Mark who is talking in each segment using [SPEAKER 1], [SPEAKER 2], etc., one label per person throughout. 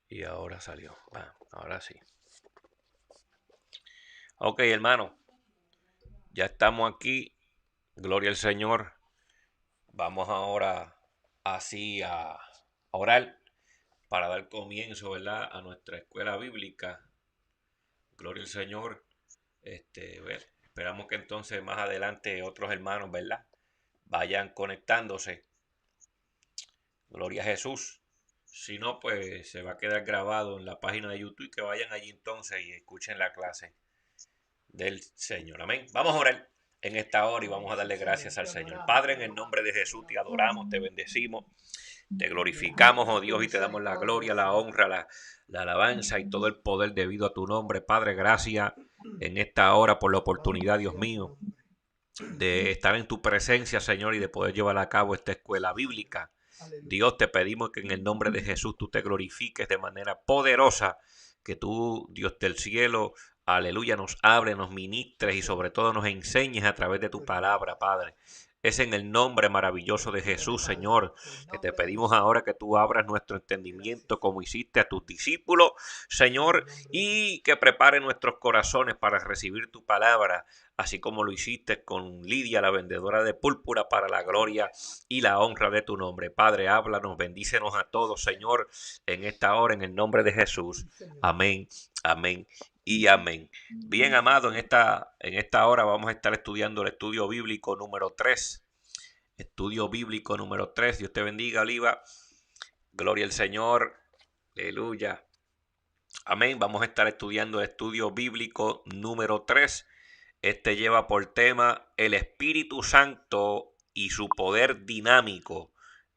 [SPEAKER 1] Y ahora salió. Ahora sí. Ok, hermano. Ya estamos aquí. Gloria al Señor. Vamos ahora así a orar para dar comienzo, ¿verdad?, a nuestra escuela bíblica. Gloria al Señor. Esperamos que entonces más adelante otros hermanos, ¿verdad?, vayan conectándose. Gloria a Jesús. Si no, pues se va a quedar grabado en la página de YouTube, que vayan allí entonces y escuchen la clase del Señor. Amén. Vamos a orar en esta hora y vamos a darle gracias al Señor. Padre, en el nombre de Jesús te adoramos, te bendecimos, te glorificamos, oh Dios, y te damos la gloria, la honra, la alabanza y todo el poder debido a tu nombre. Padre, gracias en esta hora por la oportunidad, Dios mío, de estar en tu presencia, Señor, y de poder llevar a cabo esta escuela bíblica. Dios, te pedimos que en el nombre de Jesús tú te glorifiques de manera poderosa, que tú, Dios del cielo, aleluya, nos hable, nos ministres y sobre todo nos enseñes a través de tu palabra, Padre. Es en el nombre maravilloso de Jesús, Señor, que te pedimos ahora que tú abras nuestro entendimiento como hiciste a tus discípulos, Señor, y que prepare nuestros corazones para recibir tu palabra, así como lo hiciste con Lidia, la vendedora de púrpura, para la gloria y la honra de tu nombre. Padre, háblanos, bendícenos a todos, Señor, en esta hora, en el nombre de Jesús. Amén, amén y amén. Bien, amado, en esta hora vamos a estar estudiando el estudio bíblico número 3. Estudio bíblico número 3. Dios te bendiga, Oliva. Gloria al Señor. Aleluya. Amén. Vamos a estar estudiando el estudio bíblico número 3. Este lleva por tema el Espíritu Santo y su poder dinámico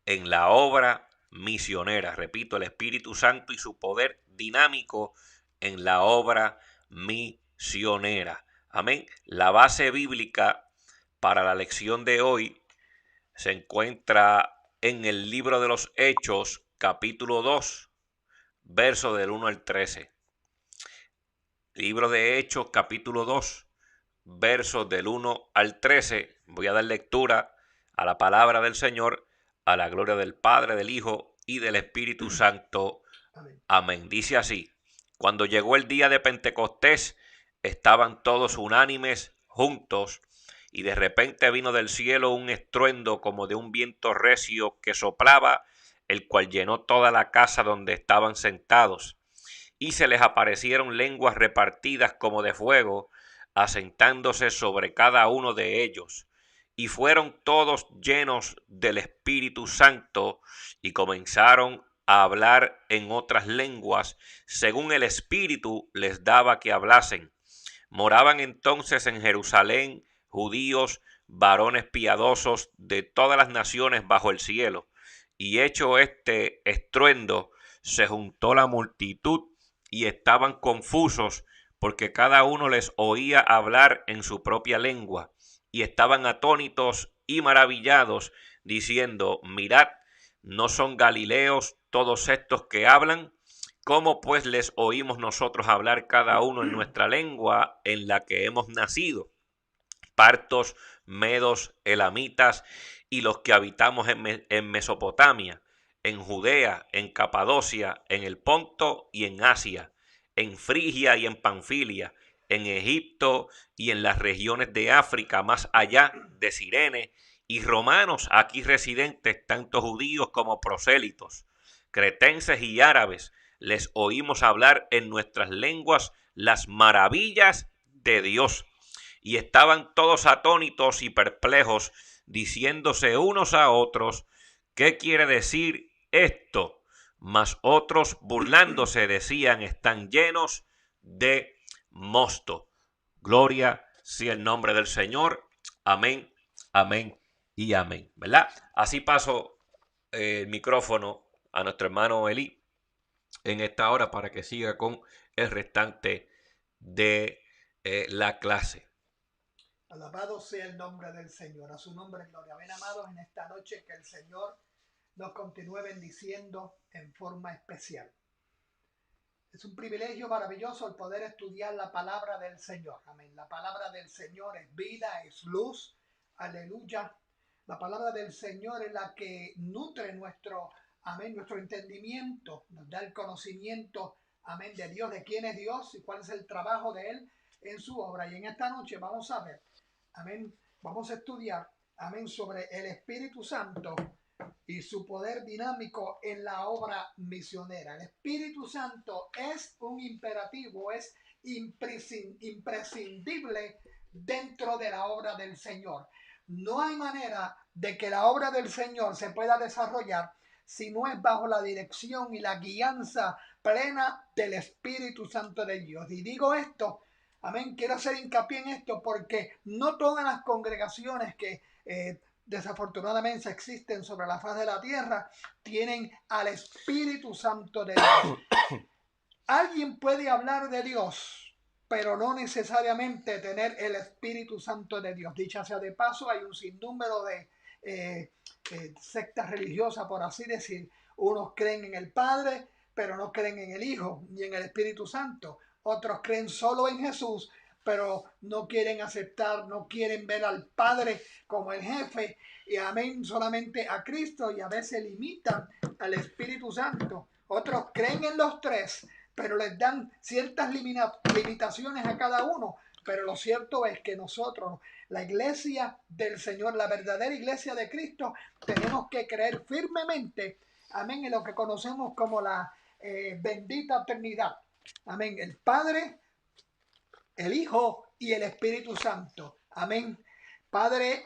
[SPEAKER 1] en la obra misionera. Repito, el Espíritu Santo y su poder dinámico en la obra misionera. Amén. La base bíblica para la lección de hoy se encuentra en el libro de los Hechos, capítulo 2, verso del 1 al 13. Libro de Hechos, capítulo 2, versos del 1 al 13. Voy a dar lectura a la palabra del Señor, a la gloria del Padre, del Hijo y del Espíritu Santo. Amén. Dice así: cuando llegó el día de Pentecostés, estaban todos unánimes juntos, y de repente vino del cielo un estruendo como de un viento recio que soplaba, el cual llenó toda la casa donde estaban sentados. Y se les aparecieron lenguas repartidas como de fuego, asentándose sobre cada uno de ellos. Y fueron todos llenos del Espíritu Santo y comenzaron a hablar en otras lenguas, según el Espíritu les daba que hablasen. Moraban entonces en Jerusalén judíos, varones piadosos de todas las naciones bajo el cielo. Y hecho este estruendo, se juntó la multitud y estaban confusos, porque cada uno les oía hablar en su propia lengua, y estaban atónitos y maravillados, diciendo: mirad, ¿no son galileos todos estos que hablan? ¿Cómo pues les oímos nosotros hablar cada uno en nuestra lengua en la que hemos nacido? Partos, medos, elamitas y los que habitamos en Mesopotamia, en Judea, en Capadocia, en el Ponto y en Asia, en Frigia y en Panfilia, en Egipto y en las regiones de África más allá de Cirene, y romanos aquí residentes, tanto judíos como prosélitos, cretenses y árabes, les oímos hablar en nuestras lenguas las maravillas de Dios. Y estaban todos atónitos y perplejos, diciéndose unos a otros: ¿qué quiere decir esto? Mas otros, burlándose, decían: están llenos de mosto. Gloria sea el nombre del Señor. Amén, amén y amén. ¿Verdad? Así paso el micrófono a nuestro hermano Eli en esta hora para que siga con el restante de la clase.
[SPEAKER 2] Alabado sea el nombre del Señor, a su nombre gloria. Ven, amados, en esta noche que el Señor nos continúe bendiciendo en forma especial. Es un privilegio maravilloso el poder estudiar la palabra del Señor. Amén. La palabra del Señor es vida, es luz. Aleluya. La palabra del Señor es la que nutre nuestro amén, nuestro entendimiento, nos da el conocimiento, amén, de Dios, de quién es Dios y cuál es el trabajo de Él en su obra. Y en esta noche vamos a ver, amén, vamos a estudiar, amén, sobre el Espíritu Santo y su poder dinámico en la obra misionera. El Espíritu Santo es un imperativo, es imprescindible dentro de la obra del Señor. No hay manera de que la obra del Señor se pueda desarrollar si no es bajo la dirección y la guianza plena del Espíritu Santo de Dios. Y digo esto, amén, quiero hacer hincapié en esto porque no todas las congregaciones que desafortunadamente existen sobre la faz de la tierra tienen al Espíritu Santo de Dios. Alguien puede hablar de Dios, pero no necesariamente tener el Espíritu Santo de Dios. Dicha sea de paso, hay un sinnúmero de sectas religiosas, por así decir. Unos creen en el Padre, pero no creen en el Hijo ni en el Espíritu Santo. Otros creen solo en Jesús, pero no quieren aceptar, no quieren ver al Padre como el jefe, y amén, solamente a Cristo, y a veces limitan al Espíritu Santo. Otros creen en los tres, pero les dan ciertas limitaciones a cada uno. Pero lo cierto es que nosotros, la iglesia del Señor, la verdadera iglesia de Cristo, tenemos que creer firmemente, amén, en lo que conocemos como la bendita Trinidad. Amén, el Padre, el Hijo y el Espíritu Santo. Amén. Padre,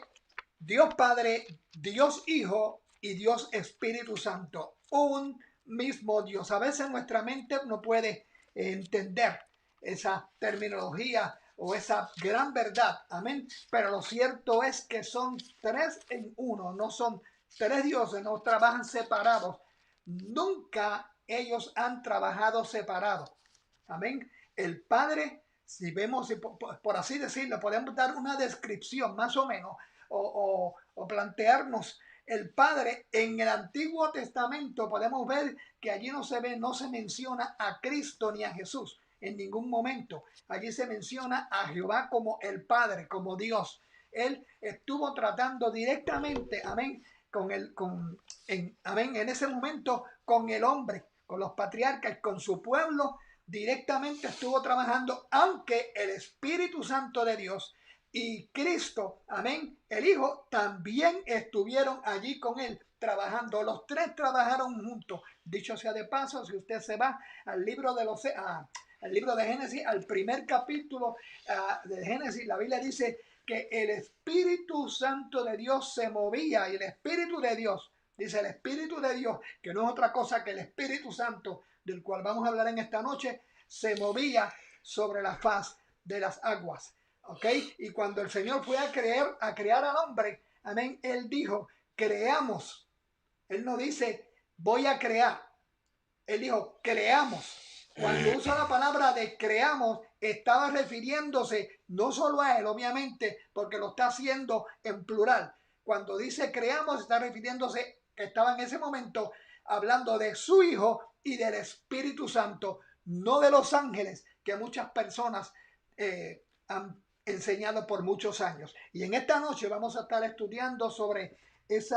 [SPEAKER 2] Dios Hijo y Dios Espíritu Santo. Un mismo Dios. A veces nuestra mente no puede entender esa terminología o esa gran verdad. Amén. Pero lo cierto es que son tres en uno. No son tres dioses, no trabajan separados. Nunca ellos han trabajado separados. Amén. El Padre, si vemos, por así decirlo, podemos dar una descripción más o menos o plantearnos el Padre en el Antiguo Testamento. Podemos ver que allí no se menciona a Cristo ni a Jesús en ningún momento. Allí se menciona a Jehová como el Padre, como Dios. Él estuvo tratando directamente, amén, amén, en ese momento con el hombre, con los patriarcas, con su pueblo. Directamente estuvo trabajando, aunque el Espíritu Santo de Dios y Cristo, amén, el Hijo, también estuvieron allí con él trabajando. Los tres trabajaron juntos. Dicho sea de paso, si usted se va al libro al libro de Génesis, al primer capítulo de Génesis, la Biblia dice que el Espíritu Santo de Dios se movía, y el Espíritu de Dios, dice el Espíritu de Dios, que no es otra cosa que el Espíritu Santo, del cual vamos a hablar en esta noche, se movía sobre la faz de las aguas. ¿Ok? Y cuando el Señor fue a crear al hombre, amén, Él dijo, creamos. Él no dice, voy a crear. Él dijo, creamos. Cuando usa la palabra de creamos, estaba refiriéndose no solo a Él, obviamente, porque lo está haciendo en plural. Cuando dice creamos, está refiriéndose que estaba en ese momento hablando de su Hijo y del Espíritu Santo, no de los ángeles que muchas personas han enseñado por muchos años. Y en esta noche vamos a estar estudiando sobre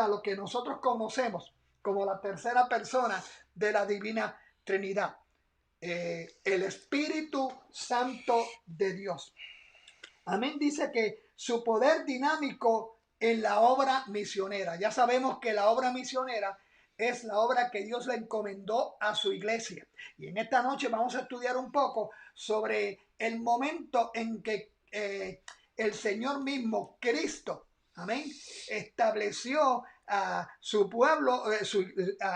[SPEAKER 2] lo que nosotros conocemos como la tercera persona de la Divina Trinidad, el Espíritu Santo de Dios. Amén. Dice que su poder dinámico en la obra misionera. Ya sabemos que la obra misionera es la obra que Dios le encomendó a su iglesia. Y en esta noche vamos a estudiar un poco sobre el momento en que el Señor mismo, Cristo, amén, estableció a su pueblo,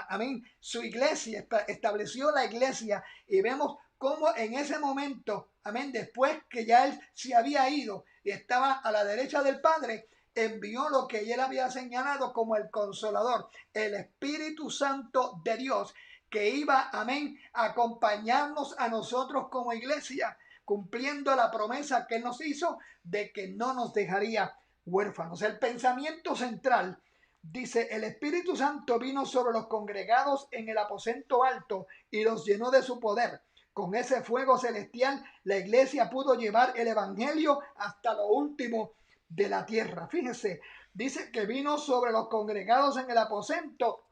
[SPEAKER 2] amén, su iglesia, estableció la iglesia, y vemos cómo en ese momento, amén, después que ya él se había ido y estaba a la derecha del Padre, envió lo que él había señalado como el Consolador, el Espíritu Santo de Dios, que iba, amén, a acompañarnos a nosotros como iglesia, cumpliendo la promesa que él nos hizo de que no nos dejaría huérfanos. El pensamiento central dice: el Espíritu Santo vino sobre los congregados en el aposento alto y los llenó de su poder. Con ese fuego celestial, la iglesia pudo llevar el evangelio hasta lo último de la tierra. Fíjese, dice que vino sobre los congregados en el aposento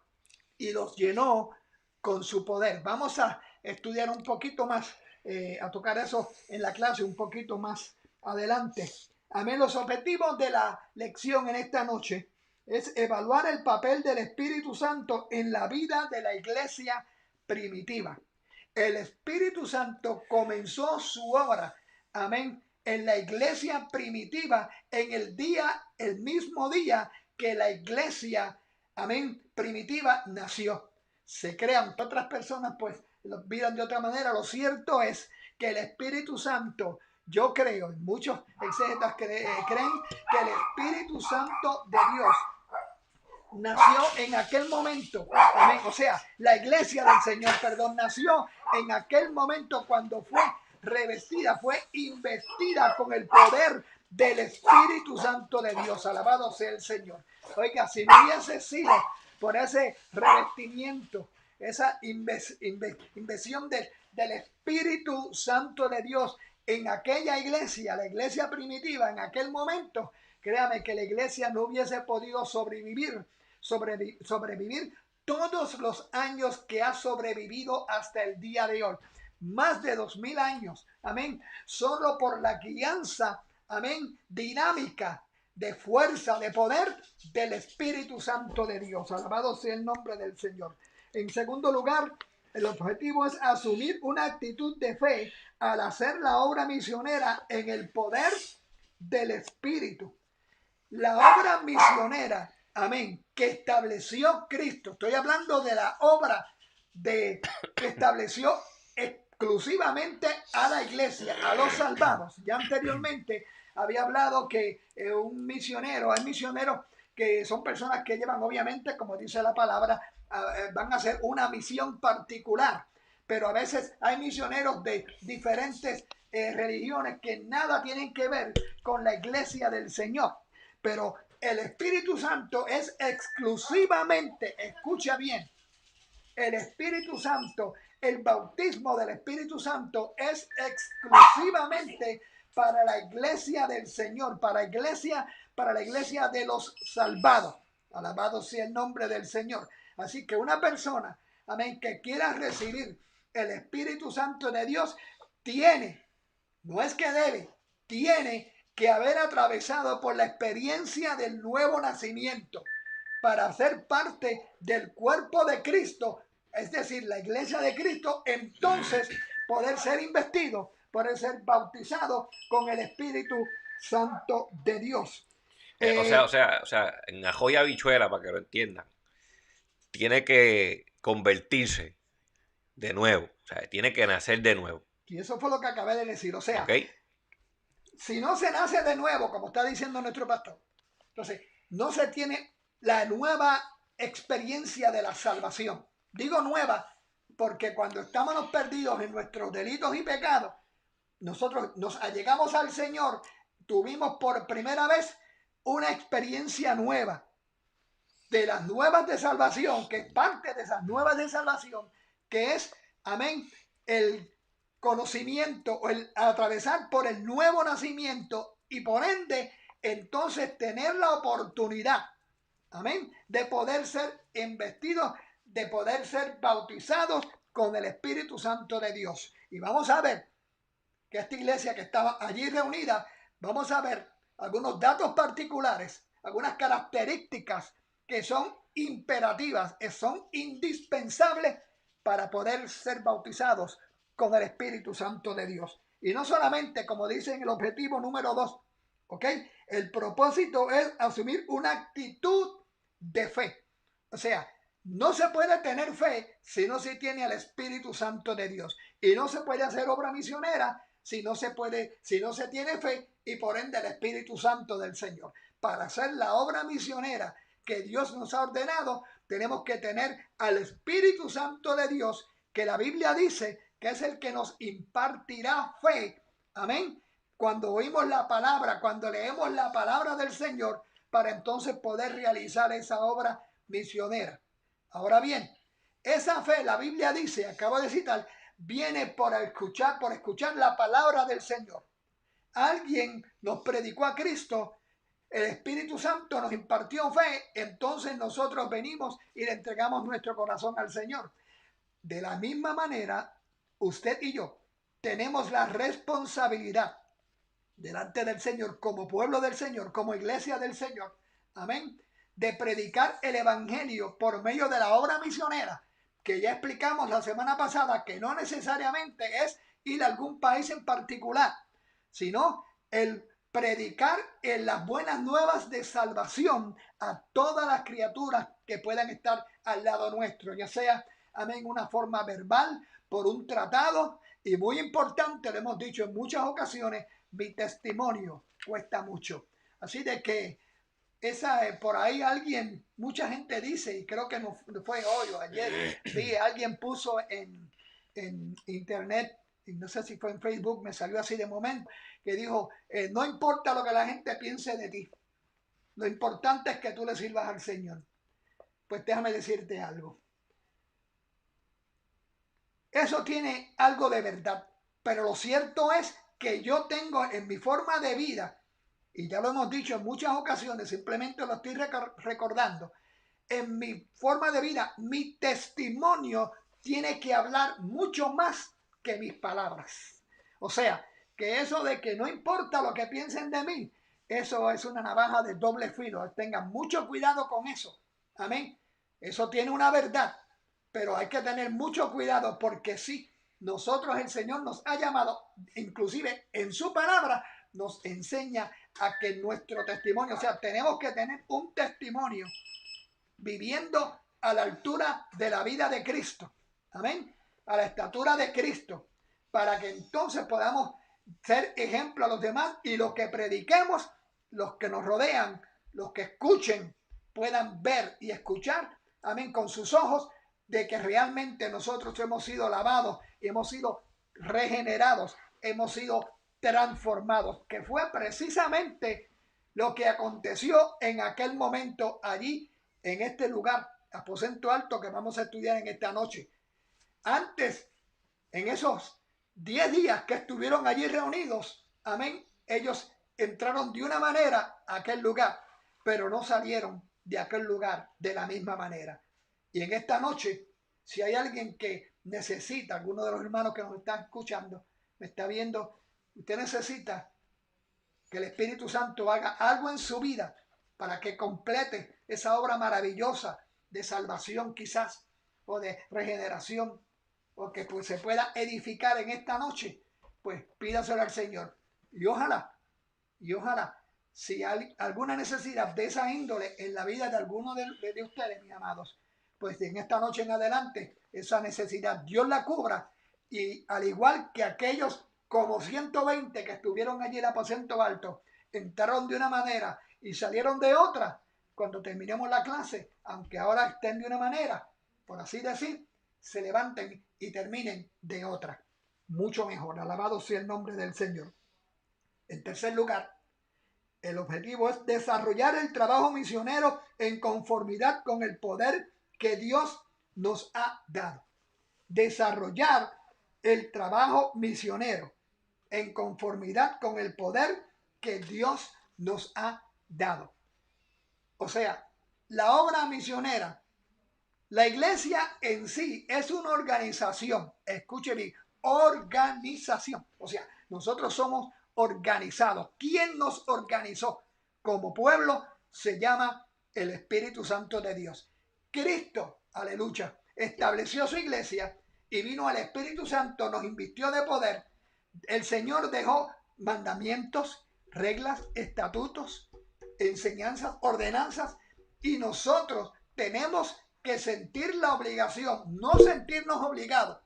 [SPEAKER 2] y los llenó con su poder. Vamos a estudiar un poquito más, a tocar eso en la clase un poquito más adelante. Amén. Los objetivos de la lección en esta noche es evaluar el papel del Espíritu Santo en la vida de la iglesia primitiva. El Espíritu Santo comenzó su obra, amén, en la iglesia primitiva en el mismo día que la iglesia, amén, primitiva nació. Se crean otras personas, pues lo miran de otra manera. Lo cierto es que el Espíritu Santo, yo creo, muchos exégetas creen que el Espíritu Santo de Dios nació en aquel momento, amén, o sea, la iglesia del Señor, perdón, nació en aquel momento cuando fue revestida, fue investida con el poder del Espíritu Santo de Dios. Alabado sea el Señor. Oiga, si no hubiese sido por ese revestimiento, esa inversión del Espíritu Santo de Dios en aquella iglesia, la iglesia primitiva, en aquel momento, créame que la iglesia no hubiese podido sobrevivir todos los años que ha sobrevivido hasta el día de hoy. Más de 2000 años, amén, solo por la guianza, amén, dinámica, de fuerza, de poder del Espíritu Santo de Dios. Alabado sea el nombre del Señor. En segundo lugar, el objetivo es asumir una actitud de fe al hacer la obra misionera en el poder del Espíritu. La obra misionera, amén, que estableció Cristo. Estoy hablando de la obra que estableció exclusivamente a la iglesia, a los salvados. Ya anteriormente había hablado que un misionero, hay misioneros que son personas que llevan, obviamente, como dice la palabra, van a hacer una misión particular. Pero a veces hay misioneros de diferentes religiones que nada tienen que ver con la iglesia del Señor. Pero el Espíritu Santo es exclusivamente, escucha bien, el Espíritu Santo, el bautismo del Espíritu Santo es exclusivamente para la iglesia del Señor, para la iglesia de los salvados. Alabado sea el nombre del Señor. Así que una persona, amén, que quiera recibir el Espíritu Santo de Dios, tiene, no es que debe, tiene que haber atravesado por la experiencia del nuevo nacimiento para ser parte del cuerpo de Cristo, es decir, la iglesia de Cristo, entonces poder ser investido, poder ser bautizado con el Espíritu Santo de Dios.
[SPEAKER 1] En ajo y habichuela, para que lo entiendan, tiene que convertirse de nuevo, o sea, tiene que nacer de nuevo.
[SPEAKER 2] Y eso fue lo que acabé de decir, o sea,
[SPEAKER 1] ¿Okay?
[SPEAKER 2] Si no se nace de nuevo, como está diciendo nuestro pastor, entonces no se tiene la nueva experiencia de la salvación. Digo nueva porque cuando estábamos perdidos en nuestros delitos y pecados, nosotros nos allegamos al Señor, tuvimos por primera vez una experiencia nueva de las nuevas de salvación, que es parte de esas nuevas de salvación, que es, amén, el conocimiento o el atravesar por el nuevo nacimiento y por ende entonces tener la oportunidad, amén, de poder ser investidos, de poder ser bautizados con el Espíritu Santo de Dios. Y vamos a ver que esta iglesia que estaba allí reunida, vamos a ver algunos datos particulares, algunas características que son imperativas, que son indispensables para poder ser bautizados con el Espíritu Santo de Dios. Y no solamente, como dice en el objetivo número 2, ¿ok? El propósito es asumir una actitud de fe. O sea, no se puede tener fe si no se tiene al Espíritu Santo de Dios. Y no se puede hacer obra misionera si no se tiene fe y por ende el Espíritu Santo del Señor. Para hacer la obra misionera que Dios nos ha ordenado, tenemos que tener al Espíritu Santo de Dios, que la Biblia dice que es el que nos impartirá fe. Amén. Cuando oímos la palabra, cuando leemos la palabra del Señor, para entonces poder realizar esa obra misionera. Ahora bien, esa fe, la Biblia dice, acabo de citar, viene por escuchar la palabra del Señor. Alguien nos predicó a Cristo, el Espíritu Santo nos impartió fe, entonces nosotros venimos y le entregamos nuestro corazón al Señor. De la misma manera, usted y yo tenemos la responsabilidad delante del Señor, como pueblo del Señor, como iglesia del Señor, amén, de predicar el evangelio por medio de la obra misionera, que ya explicamos la semana pasada, que no necesariamente es ir a algún país en particular, sino el predicar en las buenas nuevas de salvación a todas las criaturas que puedan estar al lado nuestro, ya sea, amén, una forma verbal, por un tratado, y muy importante, lo hemos dicho en muchas ocasiones, mi testimonio cuesta mucho. Así de que por ahí alguien, mucha gente dice, y creo que no fue hoy o ayer, vi, alguien puso en internet, y no sé si fue en Facebook, me salió así de momento, que dijo, no importa lo que la gente piense de ti, lo importante es que tú le sirvas al Señor. Pues déjame decirte algo. Eso tiene algo de verdad, pero lo cierto es que yo tengo en mi forma de vida, y ya lo hemos dicho en muchas ocasiones, simplemente lo estoy recordando, en mi forma de vida, mi testimonio tiene que hablar mucho más que mis palabras. O sea, que eso de que no importa lo que piensen de mí, eso es una navaja de doble filo. Tengan mucho cuidado con eso. Amén. Eso tiene una verdad, pero hay que tener mucho cuidado porque sí, nosotros el Señor nos ha llamado, inclusive en su palabra, nos enseña a que nuestro testimonio, o sea, tenemos que tener un testimonio viviendo a la altura de la vida de Cristo. Amén. A la estatura de Cristo. Para que entonces podamos ser ejemplo a los demás y lo que prediquemos, los que nos rodean, los que escuchen, puedan ver y escuchar, amén, con sus ojos, de que realmente nosotros hemos sido lavados, hemos sido regenerados, hemos sido transformados, que fue precisamente lo que aconteció en aquel momento allí, en este lugar, aposento alto, que vamos a estudiar en esta noche. Antes, en esos 10 días que estuvieron allí reunidos, amén, ellos entraron de una manera a aquel lugar, pero no salieron de aquel lugar de la misma manera. Y en esta noche, si hay alguien que necesita, alguno de los hermanos que nos están escuchando, me está viendo, usted necesita que el Espíritu Santo haga algo en su vida para que complete esa obra maravillosa de salvación quizás, o de regeneración, o que pues se pueda edificar en esta noche, pues pídaselo al Señor. Y ojalá, si hay alguna necesidad de esa índole en la vida de alguno de ustedes, mis amados, pues en esta noche en adelante, esa necesidad Dios la cubra, y al igual que aquellos como 120 que estuvieron allí en el aposento alto, entraron de una manera y salieron de otra, cuando terminemos la clase, aunque ahora estén de una manera, por así decir, se levanten y terminen de otra. Mucho mejor. Alabado sea el nombre del Señor. En tercer lugar, el objetivo es desarrollar el trabajo misionero en conformidad con el poder que Dios nos ha dado. Desarrollar el trabajo misionero en conformidad con el poder que Dios nos ha dado. O sea, la obra misionera, la iglesia en sí es una organización. Escuche bien, organización. O sea, nosotros somos organizados. ¿Quién nos organizó? Como pueblo se llama el Espíritu Santo de Dios. Cristo, aleluya, estableció su iglesia y vino al Espíritu Santo, nos invistió de poder. El Señor dejó mandamientos, reglas, estatutos, enseñanzas, ordenanzas, y nosotros tenemos que sentir la obligación, no sentirnos obligados,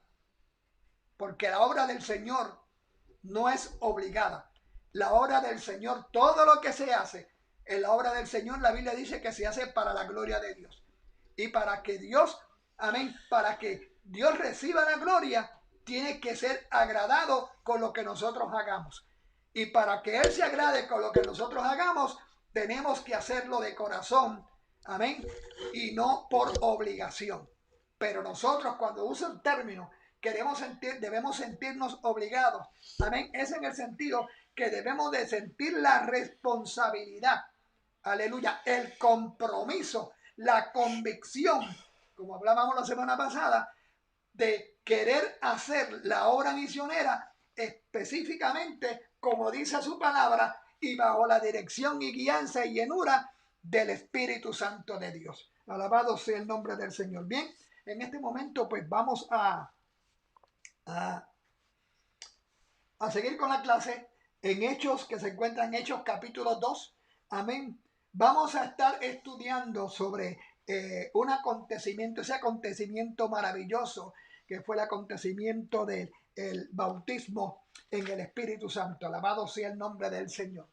[SPEAKER 2] porque la obra del Señor no es obligada. La obra del Señor, todo lo que se hace en la obra del Señor, la Biblia dice que se hace para la gloria de Dios. Y para que Dios, amén, para que Dios reciba la gloria, tiene que ser agradado con lo que nosotros hagamos. Y para que Él se agrade con lo que nosotros hagamos, tenemos que hacerlo de corazón, amén, y no por obligación. Pero nosotros, cuando uso el término, debemos sentirnos obligados, amén, es en el sentido que debemos de sentir la responsabilidad aleluya, el compromiso, la convicción, como hablábamos la semana pasada, de querer hacer la obra misionera específicamente como dice su palabra y bajo la dirección y guianza y llenura del Espíritu Santo de Dios. Alabado sea el nombre del Señor. Bien, en este momento pues vamos a seguir con la clase en Hechos, que se encuentra en Hechos capítulo 2. Amén. Vamos a estar estudiando sobre un acontecimiento, ese acontecimiento maravilloso que fue el acontecimiento del bautismo en el Espíritu Santo. Alabado sea el nombre del Señor.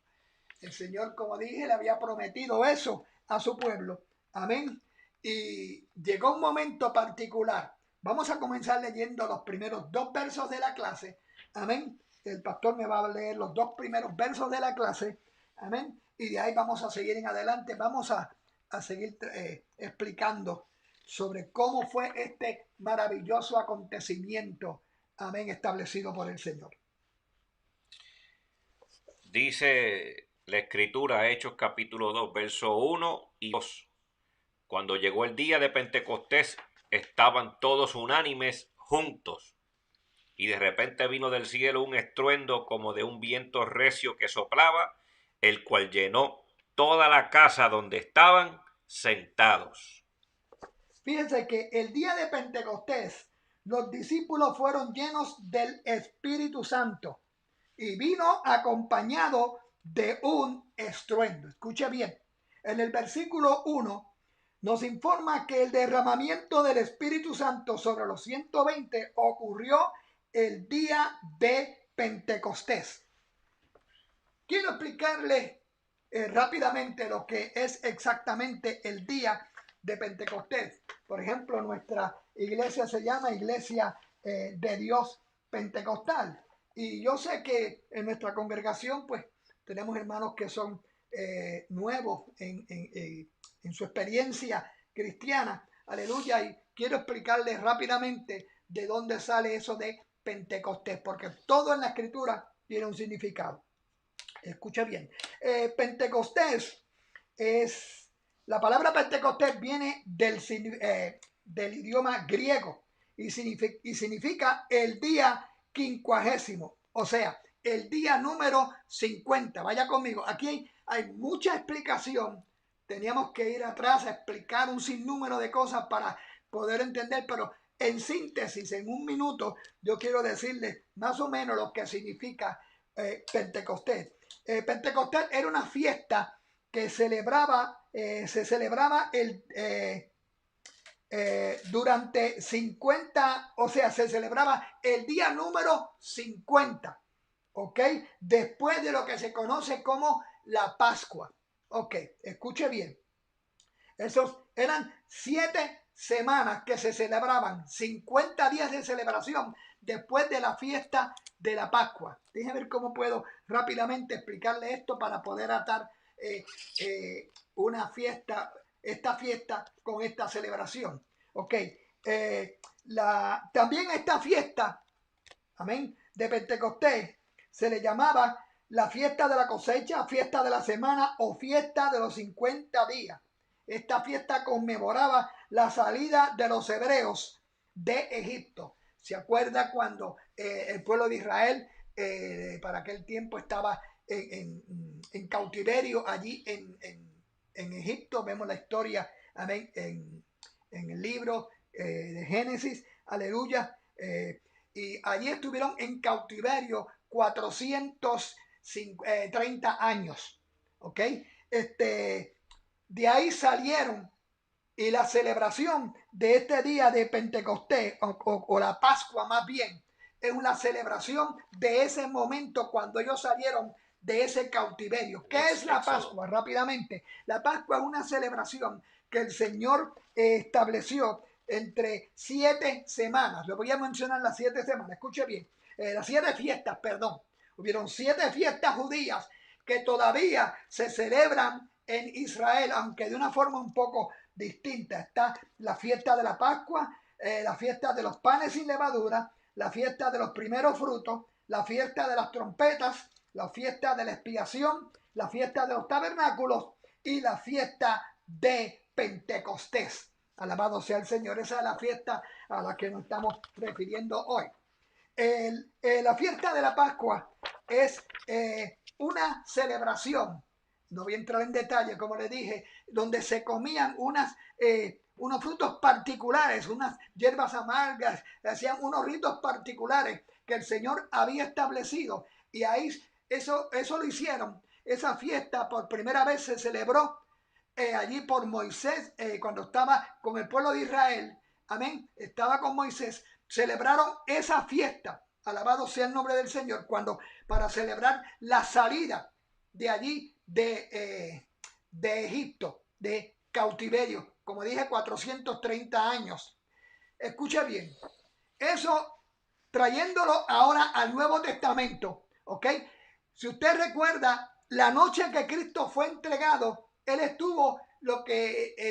[SPEAKER 2] El Señor, como dije, le había prometido eso a su pueblo. Amén. Y llegó un momento particular. Vamos a comenzar leyendo los primeros 2 versos de la clase. Amén. El pastor me va a leer los 2 primeros versos de la clase. Amén. Y de ahí vamos a seguir en adelante. Vamos a seguir explicando sobre cómo fue este maravilloso acontecimiento. Amén. Establecido por el Señor.
[SPEAKER 1] Dice la escritura, Hechos capítulo 2, verso 1 y 2. Cuando llegó el día de Pentecostés, estaban todos unánimes juntos. Y de repente vino del cielo un estruendo como de un viento recio que soplaba, el cual llenó toda la casa donde estaban sentados.
[SPEAKER 2] Fíjense que el día de Pentecostés, los discípulos fueron llenos del Espíritu Santo y vino acompañado de un estruendo. Escuche bien, en el versículo 1 nos informa que el derramamiento del Espíritu Santo sobre los 120 ocurrió el día de Pentecostés. Quiero explicarles rápidamente lo que es exactamente el día de Pentecostés. Por ejemplo, nuestra iglesia se llama Iglesia de Dios Pentecostal. Y yo sé que en nuestra congregación, pues, tenemos hermanos que son nuevos en su experiencia cristiana. Aleluya. Y quiero explicarles rápidamente de dónde sale eso de Pentecostés, porque todo en la escritura tiene un significado. Escucha bien. Pentecostés es... La palabra Pentecostés viene del idioma griego y significa el día 50, o sea, el día número 50. Vaya conmigo, aquí hay mucha explicación. Teníamos que ir atrás a explicar un sinnúmero de cosas para poder entender, pero en síntesis, en un minuto, yo quiero decirles más o menos lo que significa Pentecostés. Pentecostés era una fiesta que se celebraba durante 50, o sea, se celebraba el día número 50, ¿ok? Después de lo que se conoce como la Pascua. Ok, escuche bien. Esos eran 7 semanas que se celebraban, 50 días de celebración después de la fiesta de la Pascua. Déjenme ver cómo puedo rápidamente explicarle esto para poder atar esta fiesta con esta celebración. Ok, también esta fiesta, amén, de Pentecostés se le llamaba la fiesta de la cosecha, fiesta de la semana o fiesta de los 50 días. Esta fiesta conmemoraba la salida de los hebreos de Egipto. ¿Se acuerda cuando el pueblo de Israel para aquel tiempo estaba en cautiverio allí en Egipto? Vemos la historia, amén, en el libro de Génesis, aleluya. Y allí estuvieron en cautiverio 430 años. ¿Ok? De ahí salieron y la celebración de este día de Pentecostés o la Pascua más bien es una celebración de ese momento cuando ellos salieron de ese cautiverio. ¿Qué es la Pascua? Rápidamente, la Pascua es una celebración que el Señor estableció entre 7 semanas. Le voy a mencionar las 7 semanas. Escuche bien. Las 7 fiestas, perdón. Hubieron 7 fiestas judías que todavía se celebran en Israel, aunque de una forma un poco distinta. Está la fiesta de la Pascua, la fiesta de los panes sin levadura, la fiesta de los primeros frutos, la fiesta de las trompetas, la fiesta de la expiación, la fiesta de los tabernáculos y la fiesta de Pentecostés. Alabado sea el Señor. Esa es la fiesta a la que nos estamos refiriendo hoy. La fiesta de la Pascua es una celebración, no voy a entrar en detalle, como les dije, donde se comían unos frutos particulares, unas hierbas amargas, hacían unos ritos particulares que el Señor había establecido, y ahí eso lo hicieron. Esa fiesta por primera vez se celebró allí por Moisés, cuando estaba con el pueblo de Israel. Amén, estaba con Moisés. Celebraron esa fiesta, alabado sea el nombre del Señor, para celebrar la salida de allí de Egipto, de cautiverio, como dije, 430 años. Escuche bien, eso trayéndolo ahora al Nuevo Testamento, ¿ok? Si usted recuerda, la noche que Cristo fue entregado, Él estuvo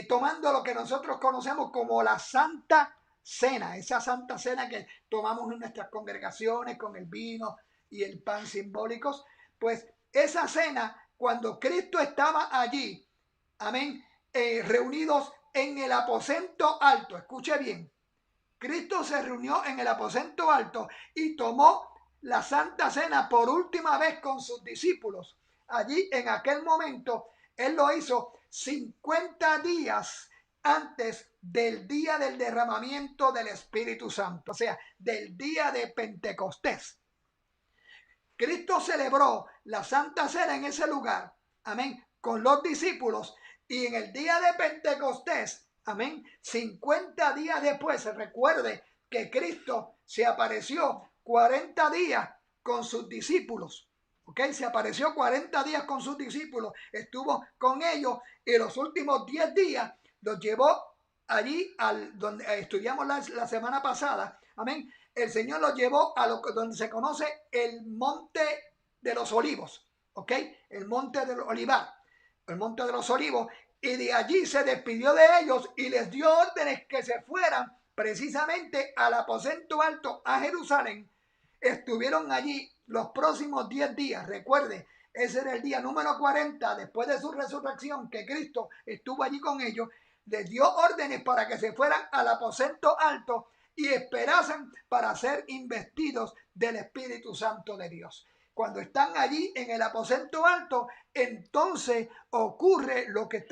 [SPEAKER 2] tomando lo que nosotros conocemos como la Santa Cena, esa Santa Cena que tomamos en nuestras congregaciones con el vino y el pan simbólicos. Pues esa cena, cuando Cristo estaba allí, amén, reunidos en el aposento alto, escuche bien, Cristo se reunió en el aposento alto y tomó la Santa Cena por última vez con sus discípulos. Allí, en aquel momento, Él lo hizo 50 días antes del día del derramamiento del Espíritu Santo, o sea, del día de Pentecostés. Cristo celebró la Santa Cena en ese lugar, amén, con los discípulos, y en el día de Pentecostés, amén, 50 días después, recuerde que Cristo se apareció 40 días con sus discípulos. ¿Ok? Se apareció 40 días con sus discípulos, estuvo con ellos, y los últimos 10 días los llevó allí donde estudiamos la semana pasada, amén. El Señor los llevó a donde se conoce el Monte de los Olivos, ¿ok? El Monte del Olivar, el Monte de los Olivos, y de allí se despidió de ellos y les dio órdenes que se fueran precisamente al aposento alto a Jerusalén. Estuvieron allí los próximos 10 días, recuerde, ese era el día número 40 después de su resurrección, que Cristo estuvo allí con ellos, les dio órdenes para que se fueran al aposento alto y esperasen para ser investidos del Espíritu Santo de Dios. Cuando están allí en el aposento alto, entonces ocurre lo que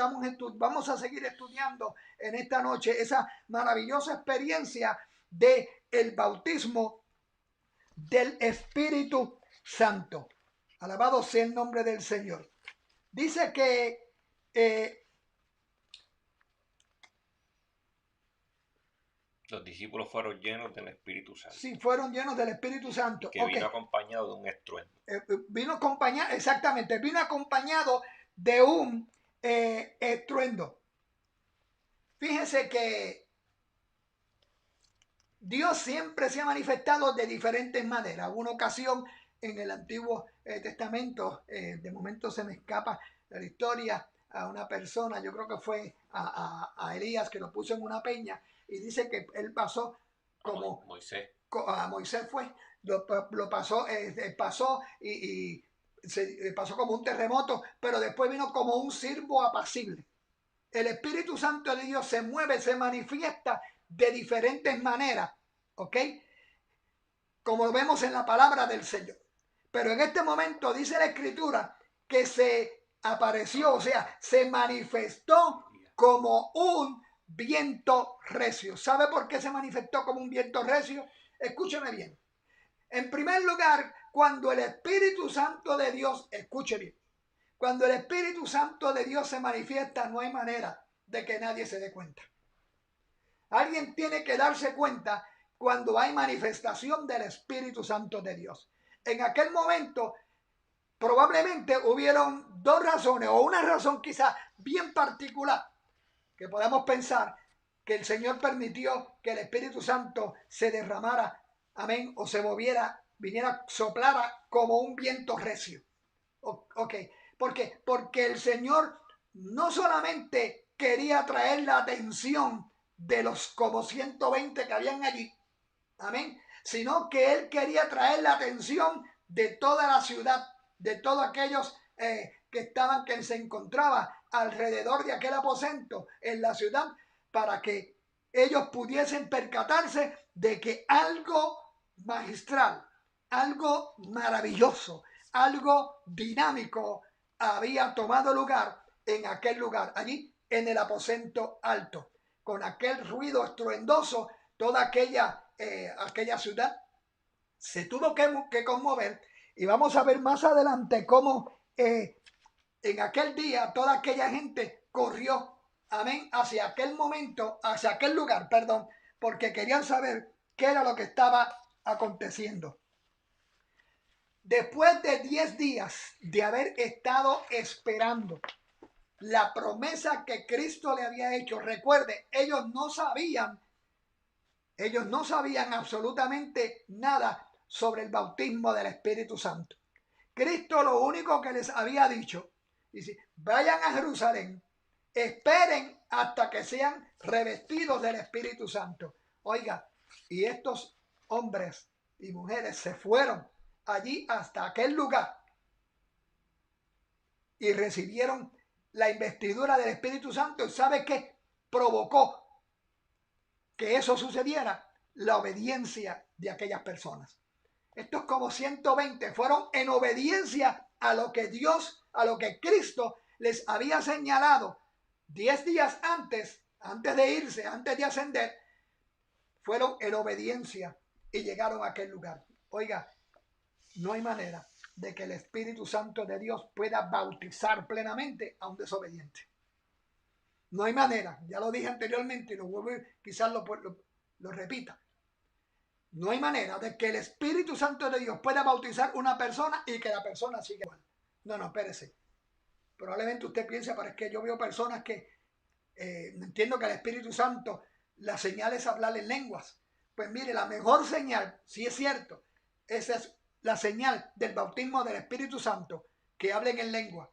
[SPEAKER 2] vamos a seguir estudiando en esta noche, esa maravillosa experiencia de el bautismo del Espíritu Santo. Alabado sea el nombre del Señor. Dice que
[SPEAKER 1] los discípulos fueron llenos del Espíritu Santo.
[SPEAKER 2] Sí, fueron llenos del Espíritu Santo.
[SPEAKER 1] Que vino acompañado de un estruendo.
[SPEAKER 2] Vino acompañado, exactamente, vino acompañado de un estruendo. Fíjense que Dios siempre se ha manifestado de diferentes maneras. Una ocasión en el Antiguo Testamento, de momento se me escapa la historia, a una persona, yo creo que fue a Elías, que lo puso en una peña, y dice que él pasó como
[SPEAKER 1] Moisés.
[SPEAKER 2] A Moisés fue, lo pasó, pasó y se pasó como un terremoto, pero después vino como un siervo apacible. El Espíritu Santo de Dios se mueve, se manifiesta de diferentes maneras, ¿ok? Como vemos en la palabra del Señor. Pero en este momento dice la Escritura que se apareció, o sea, se manifestó como un viento recio. ¿Sabe por qué se manifestó como un viento recio? Escúcheme bien. En primer lugar, cuando el Espíritu Santo de Dios, escuche bien, cuando el Espíritu Santo de Dios se manifiesta, no hay manera de que nadie se dé cuenta. Alguien tiene que darse cuenta cuando hay manifestación del Espíritu Santo de Dios. En aquel momento, probablemente hubieron dos razones, o una razón quizá bien particular, que podemos pensar que el Señor permitió que el Espíritu Santo se derramara, amén, o se moviera, viniera, soplara como un viento recio. Ok, ¿por qué? Porque el Señor no solamente quería atraer la atención de los como 120 que habían allí, amén, sino que Él quería atraer la atención de toda la ciudad, de todos aquellos que se encontraba alrededor de aquel aposento en la ciudad, para que ellos pudiesen percatarse de que algo magistral, algo maravilloso, algo dinámico había tomado lugar en aquel lugar, allí en el aposento alto, con aquel ruido estruendoso. Toda aquella ciudad se tuvo que conmover, y vamos a ver más adelante cómo en aquel día toda aquella gente corrió, amén, hacia aquel momento, hacia aquel lugar, perdón, porque querían saber qué era lo que estaba aconteciendo. Después de 10 días de haber estado esperando la promesa que Cristo le había hecho, recuerde, ellos no sabían absolutamente nada sobre el bautismo del Espíritu Santo. Cristo lo único que les había dicho, dice, vayan a Jerusalén, esperen hasta que sean revestidos del Espíritu Santo. Oiga, y estos hombres y mujeres se fueron allí hasta aquel lugar y recibieron la investidura del Espíritu Santo. ¿Y sabe qué provocó que eso sucediera? La obediencia de aquellas personas. Estos como 120 fueron en obediencia a lo que Dios, a lo que Cristo les había señalado 10 días antes de irse, antes de ascender. Fueron en obediencia y llegaron a aquel lugar. Oiga, no hay manera de que el Espíritu Santo de Dios pueda bautizar plenamente a un desobediente. No hay manera, ya lo dije anteriormente y lo vuelvo, quizás lo repita. No hay manera de que el Espíritu Santo de Dios pueda bautizar una persona y que la persona siga igual. No, espérese. Probablemente usted piense, pero es que yo veo personas que entiendo que el Espíritu Santo, la señal es hablar en lenguas. Pues mire, la mejor señal, si es cierto, esa es la señal del bautismo del Espíritu Santo, que hablen en lengua.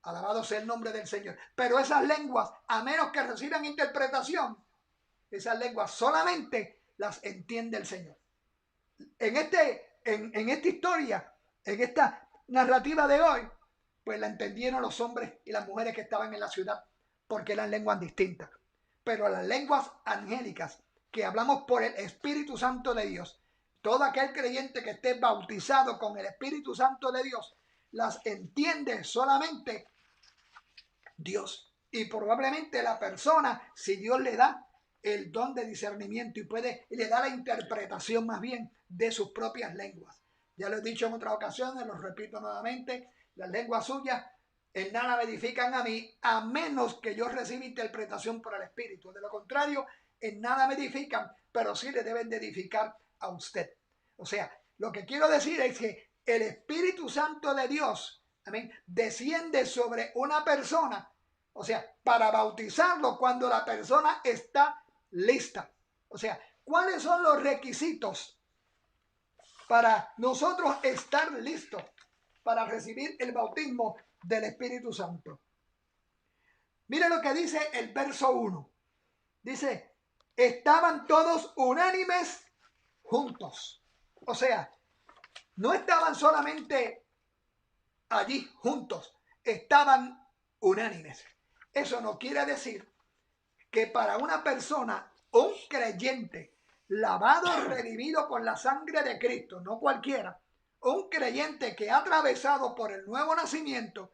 [SPEAKER 2] Alabado sea el nombre del Señor. Pero esas lenguas, a menos que reciban interpretación, esas lenguas solamente las entiende el Señor. En esta historia, en esta narrativa de hoy, pues la entendieron los hombres y las mujeres que estaban en la ciudad, porque eran lenguas distintas. Pero las lenguas angélicas que hablamos por el Espíritu Santo de Dios, todo aquel creyente que esté bautizado con el Espíritu Santo de Dios, las entiende solamente Dios. Y probablemente la persona, si Dios le da el don de discernimiento y le da la interpretación más bien de sus propias lenguas. Ya lo he dicho en otras ocasiones, lo repito nuevamente, las lenguas suyas en nada me edifican a mí, a menos que yo reciba interpretación por el Espíritu. De lo contrario, en nada me edifican, pero sí le deben de edificar a usted. O sea, lo que quiero decir es que el Espíritu Santo de Dios, amén, desciende sobre una persona, o sea, para bautizarlo cuando la persona está lista. O sea, ¿cuáles son los requisitos para nosotros estar listos para recibir el bautismo del Espíritu Santo? Mire lo que dice el verso 1. Dice, estaban todos unánimes juntos. O sea, no estaban solamente allí juntos, estaban unánimes. Eso no quiere decir que para una persona, un creyente, lavado y redimido con la sangre de Cristo, no cualquiera, un creyente que ha atravesado por el nuevo nacimiento,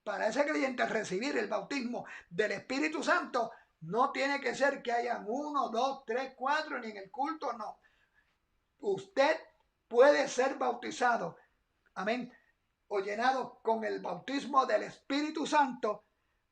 [SPEAKER 2] para ese creyente recibir el bautismo del Espíritu Santo, no tiene que ser que hayan 1, 2, 3, 4, ni en el culto, no. Usted puede ser bautizado, amén, o llenado con el bautismo del Espíritu Santo,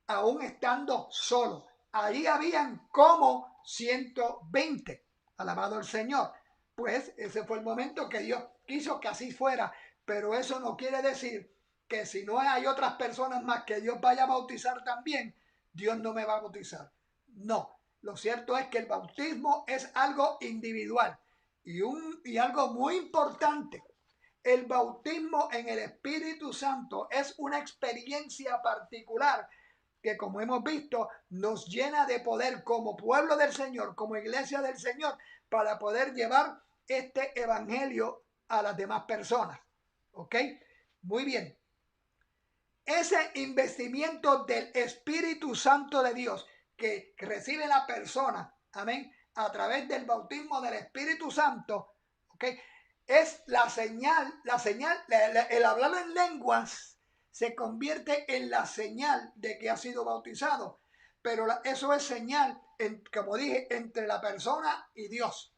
[SPEAKER 2] aún estando solo. Allí habían como 120. Alabado el Señor. Pues ese fue el momento que Dios quiso que así fuera. Pero eso no quiere decir que si no hay otras personas más que Dios vaya a bautizar también, Dios no me va a bautizar. No. Lo cierto es que el bautismo es algo individual y algo muy importante. El bautismo en el Espíritu Santo es una experiencia particular que, como hemos visto, nos llena de poder como pueblo del Señor, como iglesia del Señor, para poder llevar este evangelio a las demás personas. ¿Ok? Muy bien. ese investimiento del Espíritu Santo de Dios que recibe la persona, amén, a través del bautismo del Espíritu Santo, ¿ok? Es la señal, el hablar en lenguas se convierte en la señal de que ha sido bautizado, pero eso es señal, como dije, entre la persona y Dios.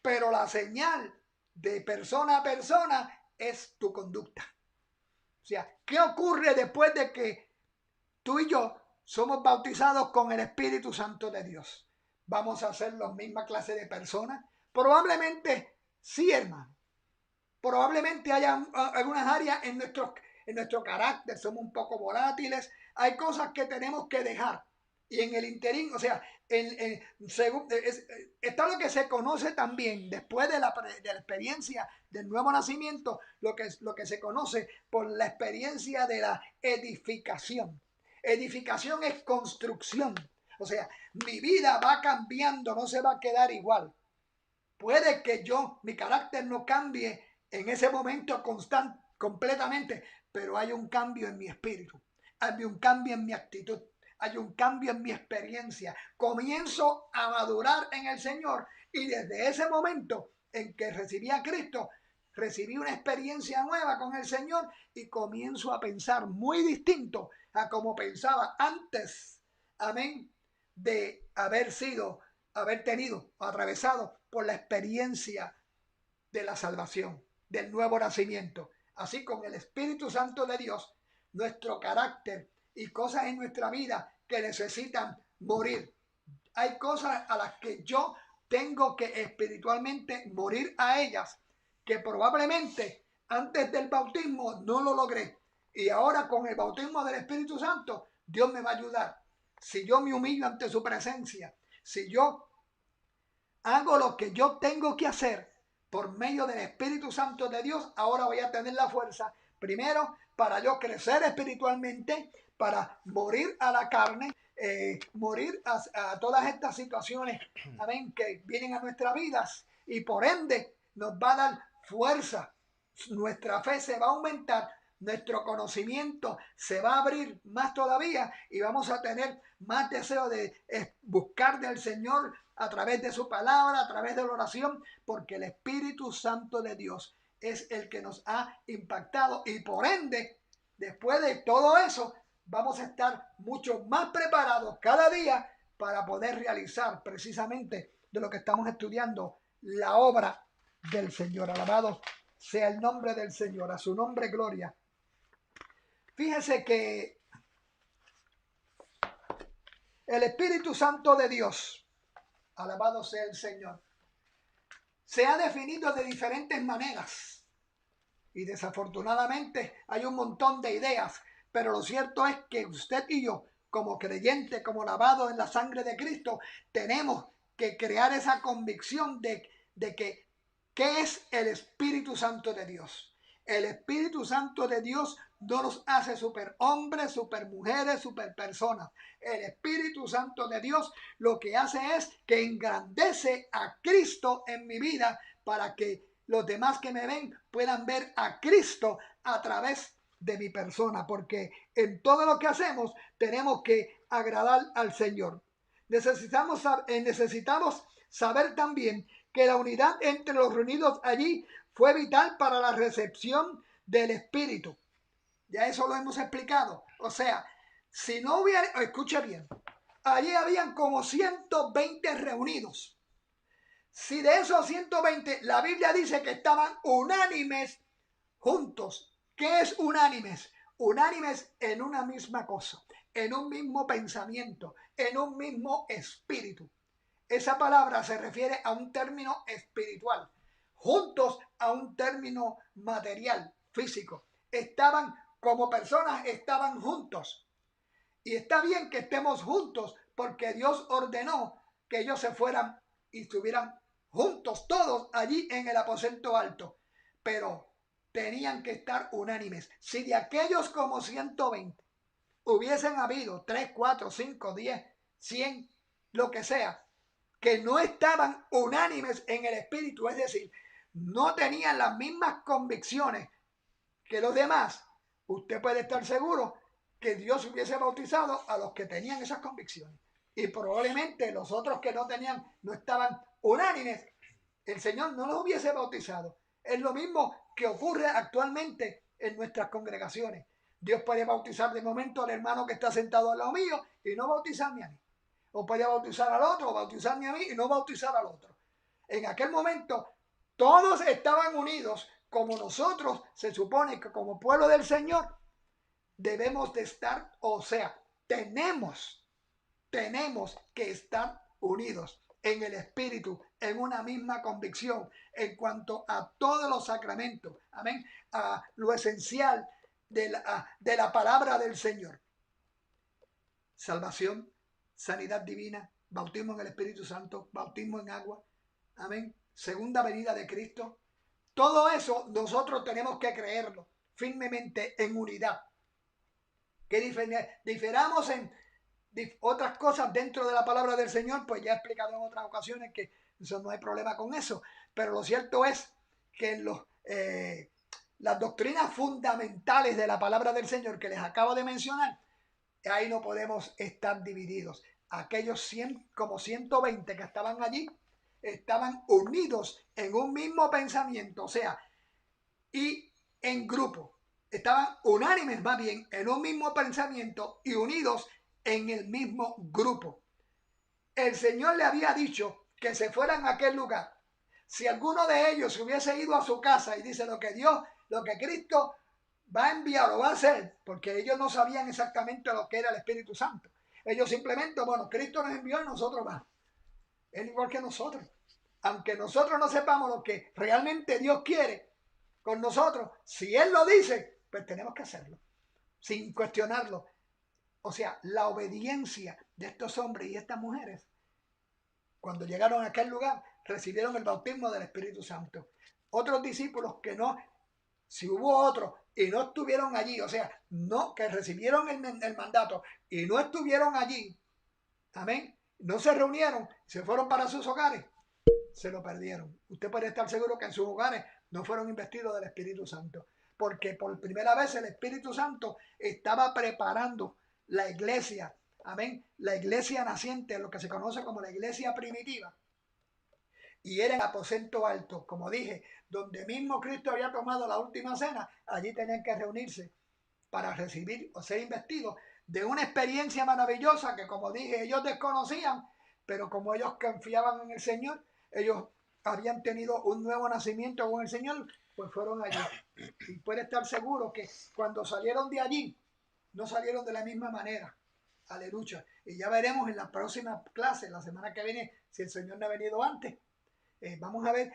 [SPEAKER 2] Pero la señal de persona a persona es tu conducta. O sea, ¿qué ocurre después de que tú y yo somos bautizados con el Espíritu Santo de Dios? ¿Vamos a ser la misma clase de personas? Probablemente sí, hermano. Probablemente haya algunas áreas en nuestro carácter, somos un poco volátiles, hay cosas que tenemos que dejar. Y en el interín, o sea, está lo que se conoce también, después de la experiencia del nuevo nacimiento, lo que se conoce por la experiencia de la edificación. Edificación es construcción. O sea, mi vida va cambiando, no se va a quedar igual. Puede que mi carácter no cambie en ese momento completamente, pero hay un cambio en mi espíritu, hay un cambio en mi actitud, hay un cambio en mi experiencia. Comienzo a madurar en el Señor y desde ese momento en que recibí a Cristo, recibí una experiencia nueva con el Señor y comienzo a pensar muy distinto a como pensaba antes, amén, de haber tenido, atravesado por la experiencia de la salvación, del nuevo nacimiento. Así con el Espíritu Santo de Dios, nuestro carácter y cosas en nuestra vida que necesitan morir. Hay cosas a las que yo tengo que espiritualmente morir a ellas, que probablemente antes del bautismo no lo logré. Y ahora con el bautismo del Espíritu Santo, Dios me va a ayudar. Si yo me humillo ante su presencia, si yo hago lo que yo tengo que hacer por medio del Espíritu Santo de Dios, ahora voy a tener la fuerza, primero, para yo crecer espiritualmente, para morir a la carne, morir a todas estas situaciones, amén, que vienen a nuestras vidas, y por ende nos va a dar fuerza. Nuestra fe se va a aumentar, nuestro conocimiento se va a abrir más todavía y vamos a tener más deseo de buscar del Señor a través de su palabra, a través de la oración, porque el Espíritu Santo de Dios es el que nos ha impactado y por ende, después de todo eso, vamos a estar mucho más preparados cada día para poder realizar precisamente de lo que estamos estudiando, la obra del Señor. Alabado sea el nombre del Señor, a su nombre gloria. Fíjese que el Espíritu Santo de Dios, alabado sea el Señor, se ha definido de diferentes maneras y desafortunadamente hay un montón de ideas, pero lo cierto es que usted y yo, como creyentes, como lavados en la sangre de Cristo, tenemos que crear esa convicción de que ¿qué es el Espíritu Santo de Dios? El Espíritu Santo de Dios no nos hace superhombres, supermujeres, superpersonas. El Espíritu Santo de Dios lo que hace es que engrandece a Cristo en mi vida para que los demás que me ven puedan ver a Cristo a través de mi persona, porque en todo lo que hacemos tenemos que agradar al Señor. Necesitamos saber también que la unidad entre los reunidos allí fue vital para la recepción del Espíritu. Ya eso lo hemos explicado. O sea, si no hubiera, escuche bien, allí habían como 120 reunidos. Si de esos 120 la Biblia dice que estaban unánimes juntos. ¿Qué es unánimes? Unánimes en una misma cosa, en un mismo pensamiento, en un mismo espíritu. Esa palabra se refiere a un término espiritual, juntos a un término material, físico. Estaban como personas, estaban juntos. Y está bien que estemos juntos porque Dios ordenó que ellos se fueran y estuvieran juntos todos allí en el aposento alto. Pero tenían que estar unánimes. Si de aquellos como 120 hubiesen habido 3, 4, 5, 10, 100, lo que sea, que no estaban unánimes en el espíritu, es decir, no tenían las mismas convicciones que los demás, usted puede estar seguro que Dios hubiese bautizado a los que tenían esas convicciones. Y probablemente los otros que no tenían, no estaban unánimes, el Señor no los hubiese bautizado. Es lo mismo que ocurre actualmente en nuestras congregaciones. Dios puede bautizar de momento al hermano que está sentado al lado mío y no bautizarme a mí. O puede bautizar al otro, o bautizarme a mí y no bautizar al otro. En aquel momento todos estaban unidos, como nosotros se supone que como pueblo del Señor debemos de estar, o sea, tenemos que estar unidos en el Espíritu, en una misma convicción en cuanto a todos los sacramentos, amén, a lo esencial de la palabra del Señor. Salvación, sanidad divina, bautismo en el Espíritu Santo, bautismo en agua, amén, segunda venida de Cristo. Todo eso nosotros tenemos que creerlo firmemente en unidad. Que diferamos en otras cosas dentro de la palabra del Señor, pues ya he explicado en otras ocasiones que eso no hay problema con eso. Pero lo cierto es que en las doctrinas fundamentales de la palabra del Señor que les acabo de mencionar, ahí no podemos estar divididos. Aquellos 120 que estaban allí estaban unidos en un mismo pensamiento, o sea, y en grupo. Estaban unánimes más bien en un mismo pensamiento y unidos en el mismo grupo. El Señor le había dicho que se fueran a aquel lugar. Si alguno de ellos hubiese ido a su casa y dice lo que Cristo va a enviar o va a hacer, porque ellos no sabían exactamente lo que era el Espíritu Santo. Ellos simplemente, bueno, Cristo nos envió y nosotros vamos. Es igual que nosotros. Aunque nosotros no sepamos lo que realmente Dios quiere con nosotros, si Él lo dice, pues tenemos que hacerlo, sin cuestionarlo. O sea, la obediencia de estos hombres y estas mujeres, cuando llegaron a aquel lugar, recibieron el bautismo del Espíritu Santo. Otros discípulos que no, si hubo otros y no estuvieron allí, o sea, no, que recibieron el mandato y no estuvieron allí, amén, no se reunieron, se fueron para sus hogares, se lo perdieron. Usted puede estar seguro que en sus hogares no fueron investidos del Espíritu Santo, porque por primera vez el Espíritu Santo estaba preparando la iglesia, amén, la iglesia naciente, lo que se conoce como la iglesia primitiva, y era el aposento alto, como dije, donde mismo Cristo había tomado la última cena. Allí tenían que reunirse para recibir o ser investidos de una experiencia maravillosa que, como dije, ellos desconocían, pero como ellos confiaban en el Señor, ellos habían tenido un nuevo nacimiento con el Señor, pues fueron allí. Y puede estar seguro que cuando salieron de allí, no salieron de la misma manera. Aleluya. Y ya veremos en la próxima clase, la semana que viene, si el Señor no ha venido antes. Vamos a ver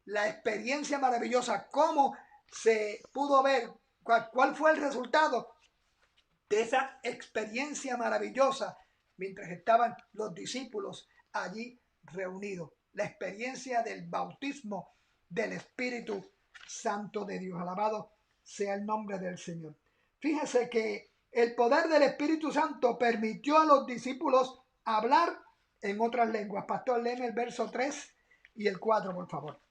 [SPEAKER 2] la experiencia maravillosa, cómo se pudo ver, cuál fue el resultado de esa experiencia maravillosa mientras estaban los discípulos allí reunidos. La experiencia del bautismo del Espíritu Santo de Dios. Alabado sea el nombre del Señor. Fíjese que el poder del Espíritu Santo permitió a los discípulos hablar en otras lenguas. Pastor, léeme el verso 3 y el 4, por favor.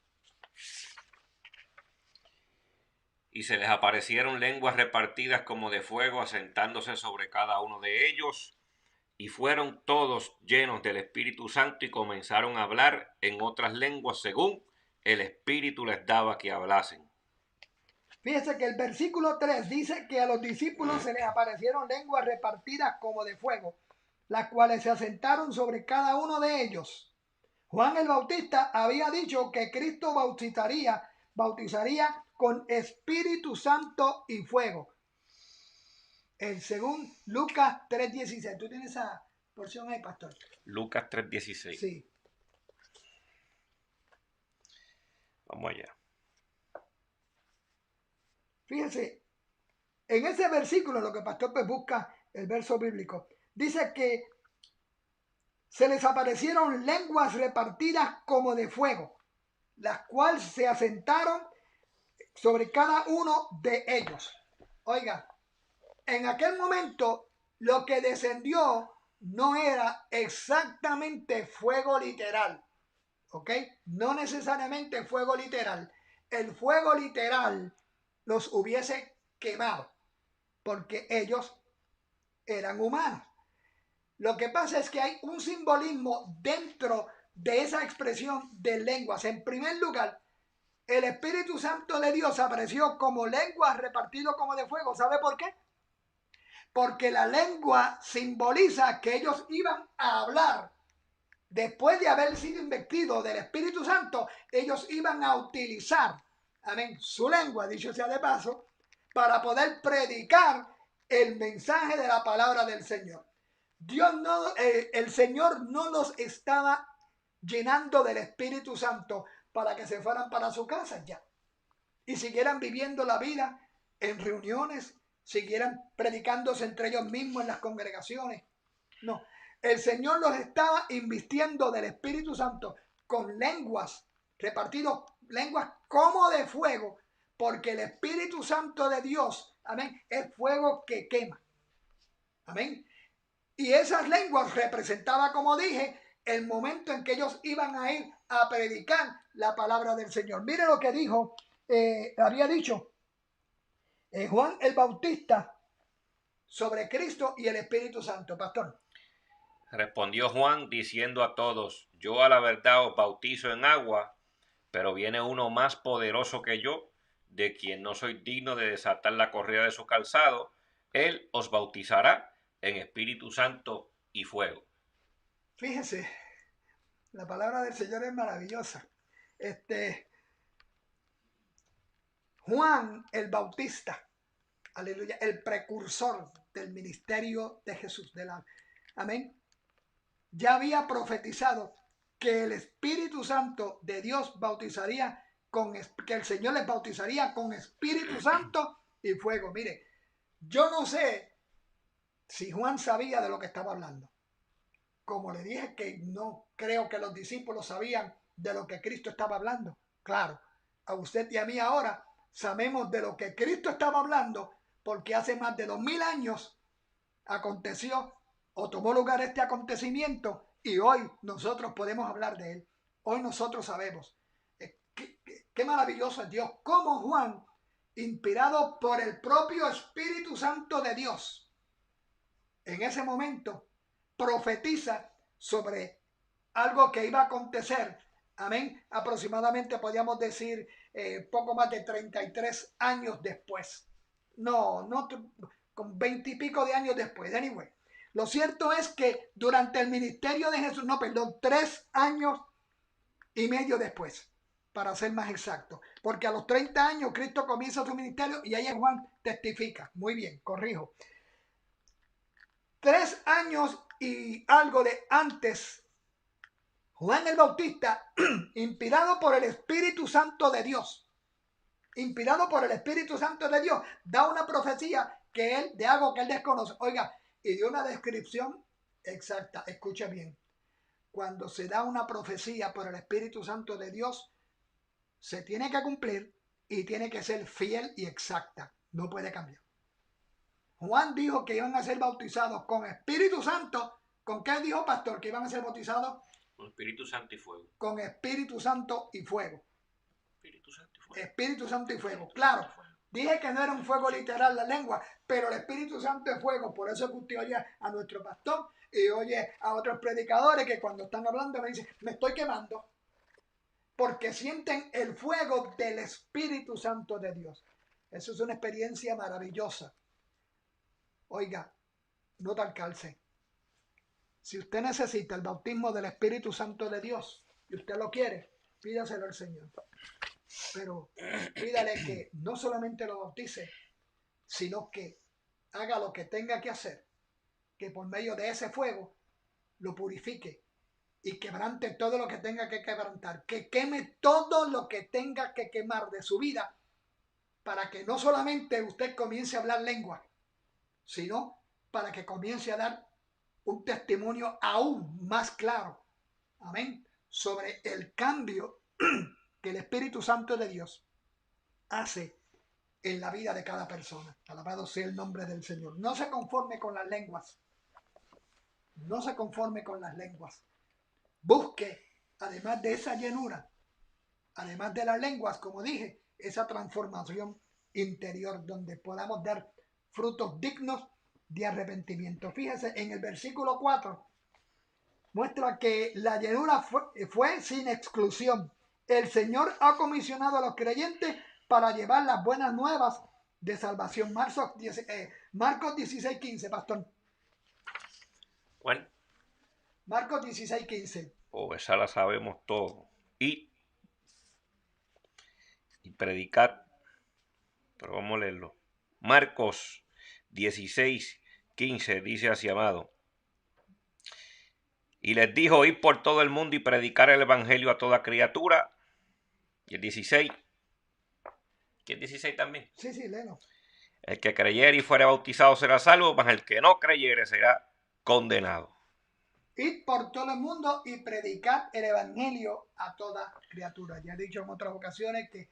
[SPEAKER 1] Y se les aparecieron lenguas repartidas como de fuego, asentándose sobre cada uno de ellos, y fueron todos llenos del Espíritu Santo y comenzaron a hablar en otras lenguas según el Espíritu les daba que hablasen.
[SPEAKER 2] Fíjese que el versículo 3 dice que a los discípulos se les aparecieron lenguas repartidas como de fuego, las cuales se asentaron sobre cada uno de ellos. Juan el Bautista había dicho que Cristo bautizaría con Espíritu Santo y fuego. Según Lucas 3:16. ¿Tú tienes esa porción ahí, pastor?
[SPEAKER 1] Lucas 3:16.
[SPEAKER 2] Sí.
[SPEAKER 1] Vamos allá.
[SPEAKER 2] Fíjense, en ese versículo, lo que pastor pues busca el verso bíblico, dice que se les aparecieron lenguas repartidas como de fuego, las cuales se asentaron sobre cada uno de ellos. Oiga, en aquel momento lo que descendió no era exactamente fuego literal, ¿ok? No necesariamente fuego literal. El fuego literal los hubiese quemado, porque ellos eran humanos. Lo que pasa es que hay un simbolismo dentro de esa expresión de lenguas. En primer lugar, el Espíritu Santo de Dios apareció como lenguas repartido como de fuego. ¿Sabe por qué? Porque la lengua simboliza que ellos iban a hablar. Después de haber sido investidos del Espíritu Santo, ellos iban a utilizar, amén, su lengua, dicho sea de paso, para poder predicar el mensaje de la palabra del Señor. El Señor no los estaba llenando del Espíritu Santo para que se fueran para su casa ya y siguieran viviendo la vida en reuniones, siguieran predicándose entre ellos mismos en las congregaciones. No, el Señor los estaba invistiendo del Espíritu Santo con lenguas, repartidos lenguas como de fuego, porque el Espíritu Santo de Dios, amén, es fuego que quema. Amén. Y esas lenguas representaban, como dije, el momento en que ellos iban a ir a predicar la palabra del Señor. Mire lo que dijo, había dicho Juan el Bautista sobre Cristo y el Espíritu Santo, pastor.
[SPEAKER 1] Respondió Juan diciendo a todos: yo a la verdad os bautizo en agua, pero viene uno más poderoso que yo, de quien no soy digno de desatar la correa de su calzado. Él os bautizará en Espíritu Santo y fuego.
[SPEAKER 2] Fíjense, la palabra del Señor es maravillosa. Juan el Bautista, aleluya, el precursor del ministerio de Jesús, amén, ya había profetizado que el Espíritu Santo de Dios bautizaría que el Señor les bautizaría con Espíritu Santo y fuego. Mire, yo no sé si Juan sabía de lo que estaba hablando. Como le dije que no creo que los discípulos sabían de lo que Cristo estaba hablando. Claro, a usted y a mí ahora sabemos de lo que Cristo estaba hablando porque hace más de 2000 años aconteció o tomó lugar este acontecimiento y hoy nosotros podemos hablar de él. Hoy nosotros sabemos. Qué maravilloso es Dios. Cómo Juan, inspirado por el propio Espíritu Santo de Dios, en ese momento profetiza sobre algo que iba a acontecer. Amén. Aproximadamente podríamos decir poco más de 33 años después. No, con 20 y pico de años después. Anyway, lo cierto es que durante el ministerio de Jesús, 3 años y medio después, para ser más exacto. Porque a los 30 años Cristo comienza su ministerio y ahí Juan testifica. Muy bien, corrijo. 3 años y algo de antes, Juan el Bautista, inspirado por el Espíritu Santo de Dios, da una profecía de algo que él desconoce. Oiga, y dio una descripción exacta. Escuche bien. Cuando se da una profecía por el Espíritu Santo de Dios, se tiene que cumplir y tiene que ser fiel y exacta. No puede cambiar. Juan dijo que iban a ser bautizados con Espíritu Santo. ¿Con qué dijo, pastor? Que iban a ser bautizados
[SPEAKER 1] con Espíritu Santo y fuego.
[SPEAKER 2] Con Espíritu Santo y fuego.
[SPEAKER 1] Espíritu Santo y fuego.
[SPEAKER 2] Espíritu Santo y fuego. Claro, dije que no era un fuego literal la lengua, pero el Espíritu Santo es fuego. Por eso que usted oye a nuestro pastor y oye a otros predicadores que cuando están hablando me dicen, me estoy quemando. Porque sienten el fuego del Espíritu Santo de Dios. Eso es una experiencia maravillosa. Oiga, no tal calce. Si usted necesita el bautismo del Espíritu Santo de Dios y usted lo quiere, pídaselo al Señor. Pero pídale que no solamente lo bautice, sino que haga lo que tenga que hacer, que por medio de ese fuego lo purifique y quebrante todo lo que tenga que quebrantar, que queme todo lo que tenga que quemar de su vida, para que no solamente usted comience a hablar lengua, sino para que comience a dar un testimonio aún más claro, amén, sobre el cambio que el Espíritu Santo de Dios hace en la vida de cada persona. Alabado sea el nombre del Señor. No se conforme con las lenguas. No se conforme con las lenguas. Busque, además de esa llenura, además de las lenguas, como dije, esa transformación interior, donde podamos dar frutos dignos de arrepentimiento. Fíjese, en el versículo 4 muestra que la llenura fue sin exclusión. El Señor ha comisionado a los creyentes para llevar las buenas nuevas de salvación. Marcos 16:15, pastor.
[SPEAKER 1] ¿Cuál?
[SPEAKER 2] Marcos 16:15.
[SPEAKER 1] Oh, esa la sabemos todo. Y predicad. Pero vamos a leerlo. Marcos 16:15 dice así, amado. Y les dijo, id por todo el mundo y predicar el evangelio a toda criatura. Y el 16. ¿Quién 16 también?
[SPEAKER 2] Sí, léelo.
[SPEAKER 1] El que creyere y fuere bautizado será salvo, mas el que no creyere será condenado.
[SPEAKER 2] Id por todo el mundo y predicad el evangelio a toda criatura. Ya he dicho en otras ocasiones que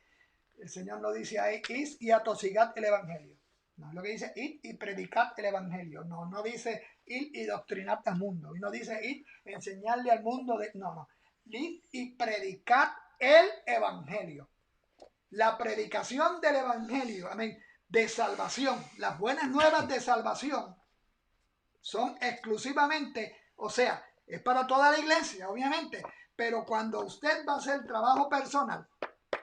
[SPEAKER 2] el Señor nos dice ahí, id y atosigad el evangelio. No, lo que dice id y predicad el evangelio. No dice id y doctrinad al mundo. Y no dice id enseñarle al mundo de. No. Id y predicad el evangelio. La predicación del evangelio, amén, de salvación, las buenas nuevas de salvación son exclusivamente, o sea, es para toda la iglesia, obviamente, pero cuando usted va a hacer trabajo personal,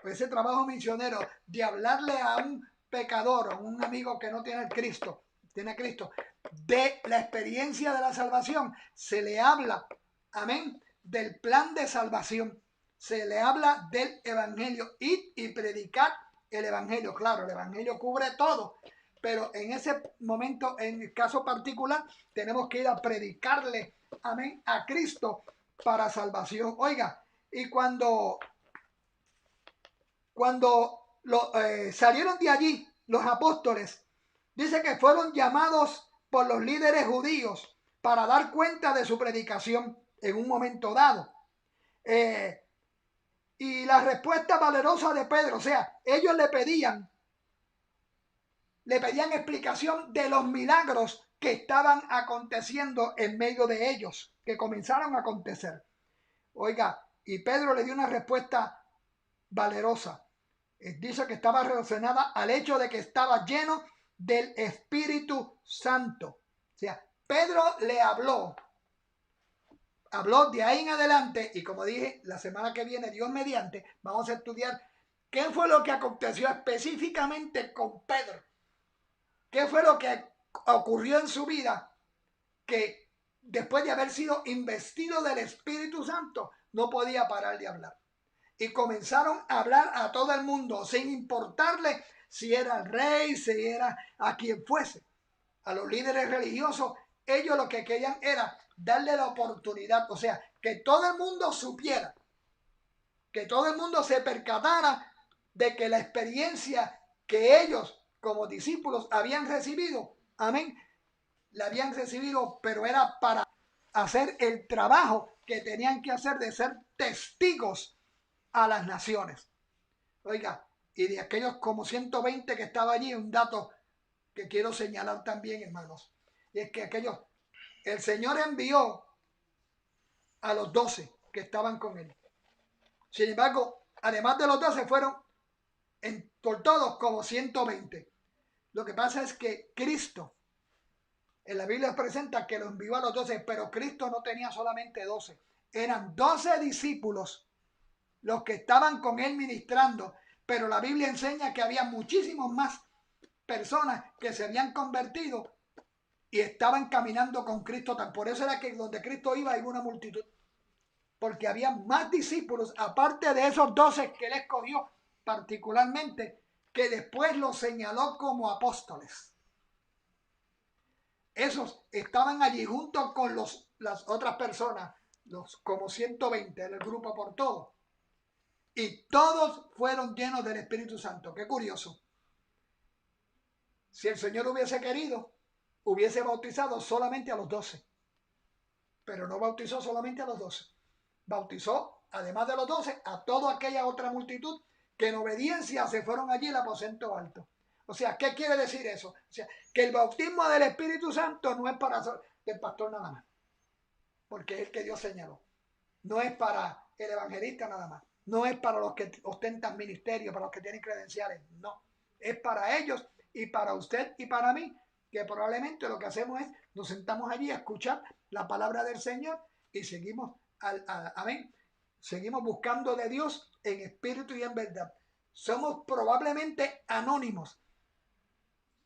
[SPEAKER 2] ese trabajo misionero de hablarle a un pecador o un amigo que no tiene a Cristo, de la experiencia de la salvación, se le habla, amén, del plan de salvación, se le habla del evangelio, id y predicar el evangelio. Claro, el evangelio cubre todo, pero en ese momento, en el caso particular, tenemos que ir a predicarle, amén, a Cristo para salvación. Oiga, y cuando salieron de allí los apóstoles, dice que fueron llamados por los líderes judíos para dar cuenta de su predicación en un momento dado. Y la respuesta valerosa de Pedro, o sea, ellos le pedían explicación de los milagros que estaban aconteciendo en medio de ellos, que comenzaron a acontecer. Oiga, y Pedro le dio una respuesta valerosa. Dice que estaba relacionada al hecho de que estaba lleno del Espíritu Santo. O sea, Pedro le habló de ahí en adelante, y como dije, la semana que viene, Dios mediante, vamos a estudiar qué fue lo que aconteció específicamente con Pedro. ¿Qué fue lo que ocurrió en su vida que después de haber sido investido del Espíritu Santo no podía parar de hablar? Y comenzaron a hablar a todo el mundo sin importarle si era el rey, si era a quien fuese. A los líderes religiosos, ellos lo que querían era darle la oportunidad, o sea, que todo el mundo supiera, que todo el mundo se percatara de que la experiencia que ellos como discípulos habían recibido, amén, la habían recibido, pero era para hacer el trabajo que tenían que hacer de ser testigos a las naciones. Oiga, y de aquellos como 120 que estaba allí, un dato que quiero señalar también, hermanos, y es que el Señor envió a los 12 que estaban con él. Sin embargo, además de los 12 fueron por todos como 120. Lo que pasa es que Cristo, en la Biblia presenta que lo envió a los 12, pero Cristo no tenía solamente 12. Eran 12 discípulos los que estaban con él ministrando, pero la Biblia enseña que había muchísimos más personas que se habían convertido y estaban caminando con Cristo. Por eso era que donde Cristo iba había una multitud, porque había más discípulos, aparte de esos 12 que él escogió particularmente, que después los señaló como apóstoles. Esos estaban allí junto con las otras personas, los como 120 en el grupo por todo. Y todos fueron llenos del Espíritu Santo. Qué curioso. Si el Señor hubiese querido, hubiese bautizado solamente a los 12. Pero no bautizó solamente a los 12. Bautizó, además de los 12, a toda aquella otra multitud que en obediencia se fueron allí al aposento alto. O sea, ¿qué quiere decir eso? O sea, que el bautismo del Espíritu Santo no es para el pastor nada más, porque es el que Dios señaló. No es para el evangelista nada más. No es para los que ostentan ministerio, para los que tienen credenciales. No. es para ellos y para usted y para mí, que probablemente lo que hacemos es nos sentamos allí a escuchar la palabra del Señor y seguimos, amén, seguimos buscando de Dios en espíritu y en verdad. Somos probablemente anónimos,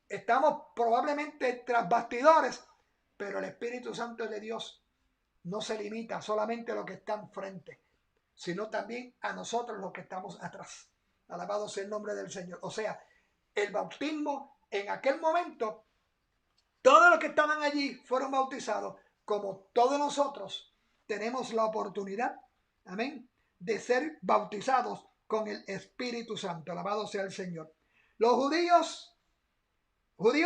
[SPEAKER 2] estamos probablemente tras bastidores, pero el Espíritu Santo de Dios no se limita solamente a lo que está enfrente, sino también a nosotros los que estamos atrás. Alabado sea el nombre del Señor. O sea, el bautismo en aquel momento, todos los que estaban allí fueron bautizados, como todos nosotros tenemos la oportunidad, amén, de ser bautizados con el Espíritu Santo. Alabado sea el Señor. Los judíos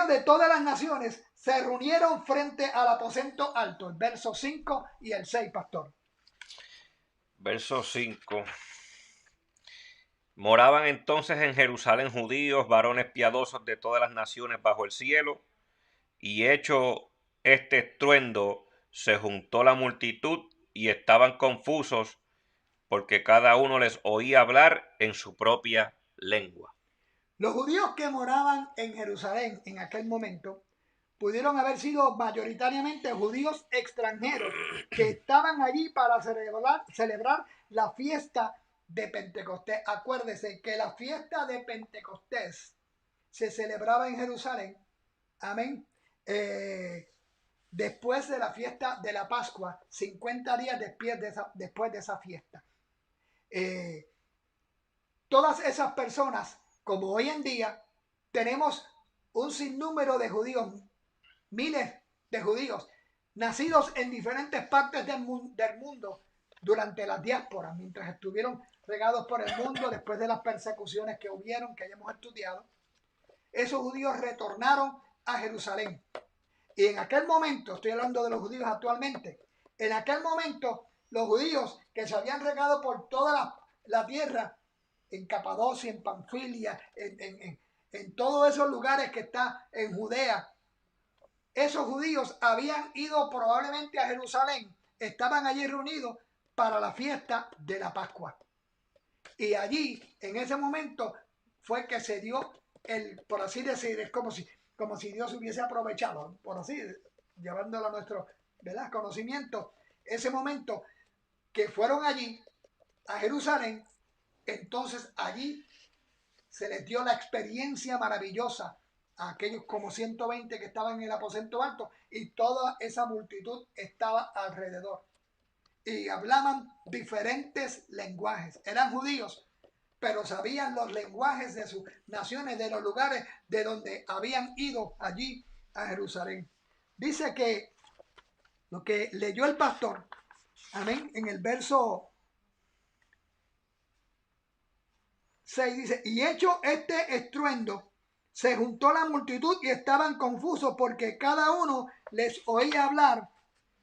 [SPEAKER 2] de todas las naciones se reunieron frente al aposento alto, el verso 5 y el 6, pastor.
[SPEAKER 1] Verso 5. Moraban entonces en Jerusalén judíos, varones piadosos de todas las naciones bajo el cielo, y hecho este estruendo, se juntó la multitud y estaban confusos, porque cada uno les oía hablar en su propia lengua.
[SPEAKER 2] Los judíos que moraban en Jerusalén en aquel momento pudieron haber sido mayoritariamente judíos extranjeros que estaban allí para celebrar la fiesta de Pentecostés. Acuérdese que la fiesta de Pentecostés se celebraba en Jerusalén, amén, después de la fiesta de la Pascua, 50 días después de esa fiesta. Todas esas personas, como hoy en día, tenemos un sinnúmero de judíos, miles de judíos, nacidos en diferentes partes del mundo durante las diásporas, mientras estuvieron regados por el mundo después de las persecuciones que hubieron, que hayamos estudiado. Esos judíos retornaron a Jerusalén. Y en aquel momento, estoy hablando de los judíos actualmente, en aquel momento los judíos que se habían regado por toda la tierra, en Capadocia, en Panfilia, en todos esos lugares que está en Judea, esos judíos habían ido probablemente a Jerusalén, estaban allí reunidos para la fiesta de la Pascua. Y allí, en ese momento, fue que se dio por así decir, es como si Dios hubiese aprovechado, por así, llevándolo a nuestro, ¿verdad?, conocimiento, ese momento que fueron allí a Jerusalén. Entonces allí se les dio la experiencia maravillosa a aquellos como 120 que estaban en el aposento alto, y toda esa multitud estaba alrededor y hablaban diferentes lenguajes. Eran judíos, pero sabían los lenguajes de sus naciones, de los lugares de donde habían ido allí a Jerusalén. Dice que lo que leyó el pastor, amén, en el verso 6 dice: y hecho este estruendo, se juntó la multitud y estaban confusos, porque cada uno les oía hablar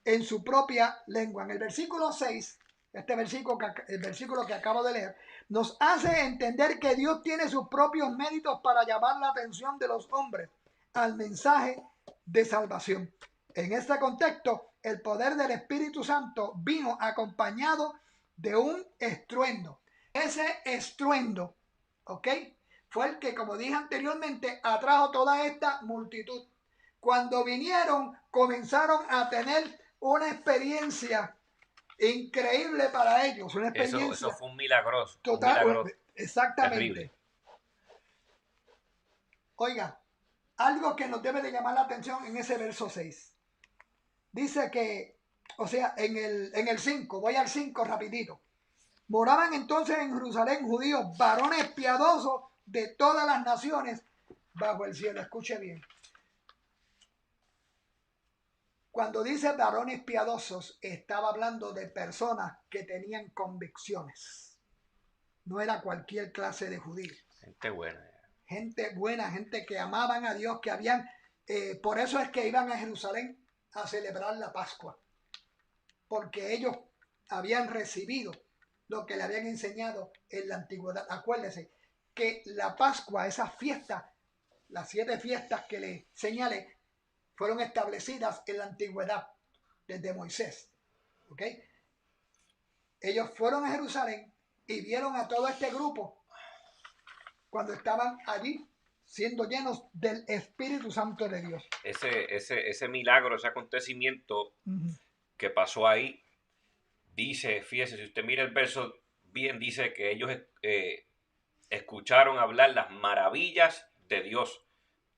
[SPEAKER 2] en su propia lengua. En el versículo 6, el versículo que acabo de leer, nos hace entender que Dios tiene sus propios méritos para llamar la atención de los hombres al mensaje de salvación. En este contexto, el poder del Espíritu Santo vino acompañado de un estruendo. Ese estruendo, ¿ok?, fue el que, como dije anteriormente, atrajo toda esta multitud. Cuando vinieron, comenzaron a tener una experiencia increíble para ellos, una experiencia
[SPEAKER 1] Eso fue un milagroso,
[SPEAKER 2] total,
[SPEAKER 1] terrible.
[SPEAKER 2] exactamente. Oiga, algo que nos debe de llamar la atención en ese verso 6. Dice que, o sea, en el 5, voy al 5 rapidito. Moraban entonces en Jerusalén judíos, varones piadosos de todas las naciones bajo el cielo. Escuche bien. Cuando dice varones piadosos, estaba hablando de personas que tenían convicciones. No era cualquier clase de judío.
[SPEAKER 1] Gente buena.
[SPEAKER 2] Gente buena, gente que amaban a Dios, que habían... por eso es que iban a Jerusalén a celebrar la Pascua. Porque ellos habían recibido lo que le habían enseñado en la antigüedad. Acuérdense que la Pascua, esa fiesta, las 7 fiestas que le señalé, fueron establecidas en la antigüedad desde Moisés. ¿Ok? Ellos fueron a Jerusalén y vieron a todo este grupo cuando estaban allí siendo llenos del Espíritu Santo de Dios.
[SPEAKER 1] Ese milagro, ese acontecimiento que pasó ahí, dice, fíjese, si usted mira el verso bien, dice que ellos escucharon hablar las maravillas de Dios.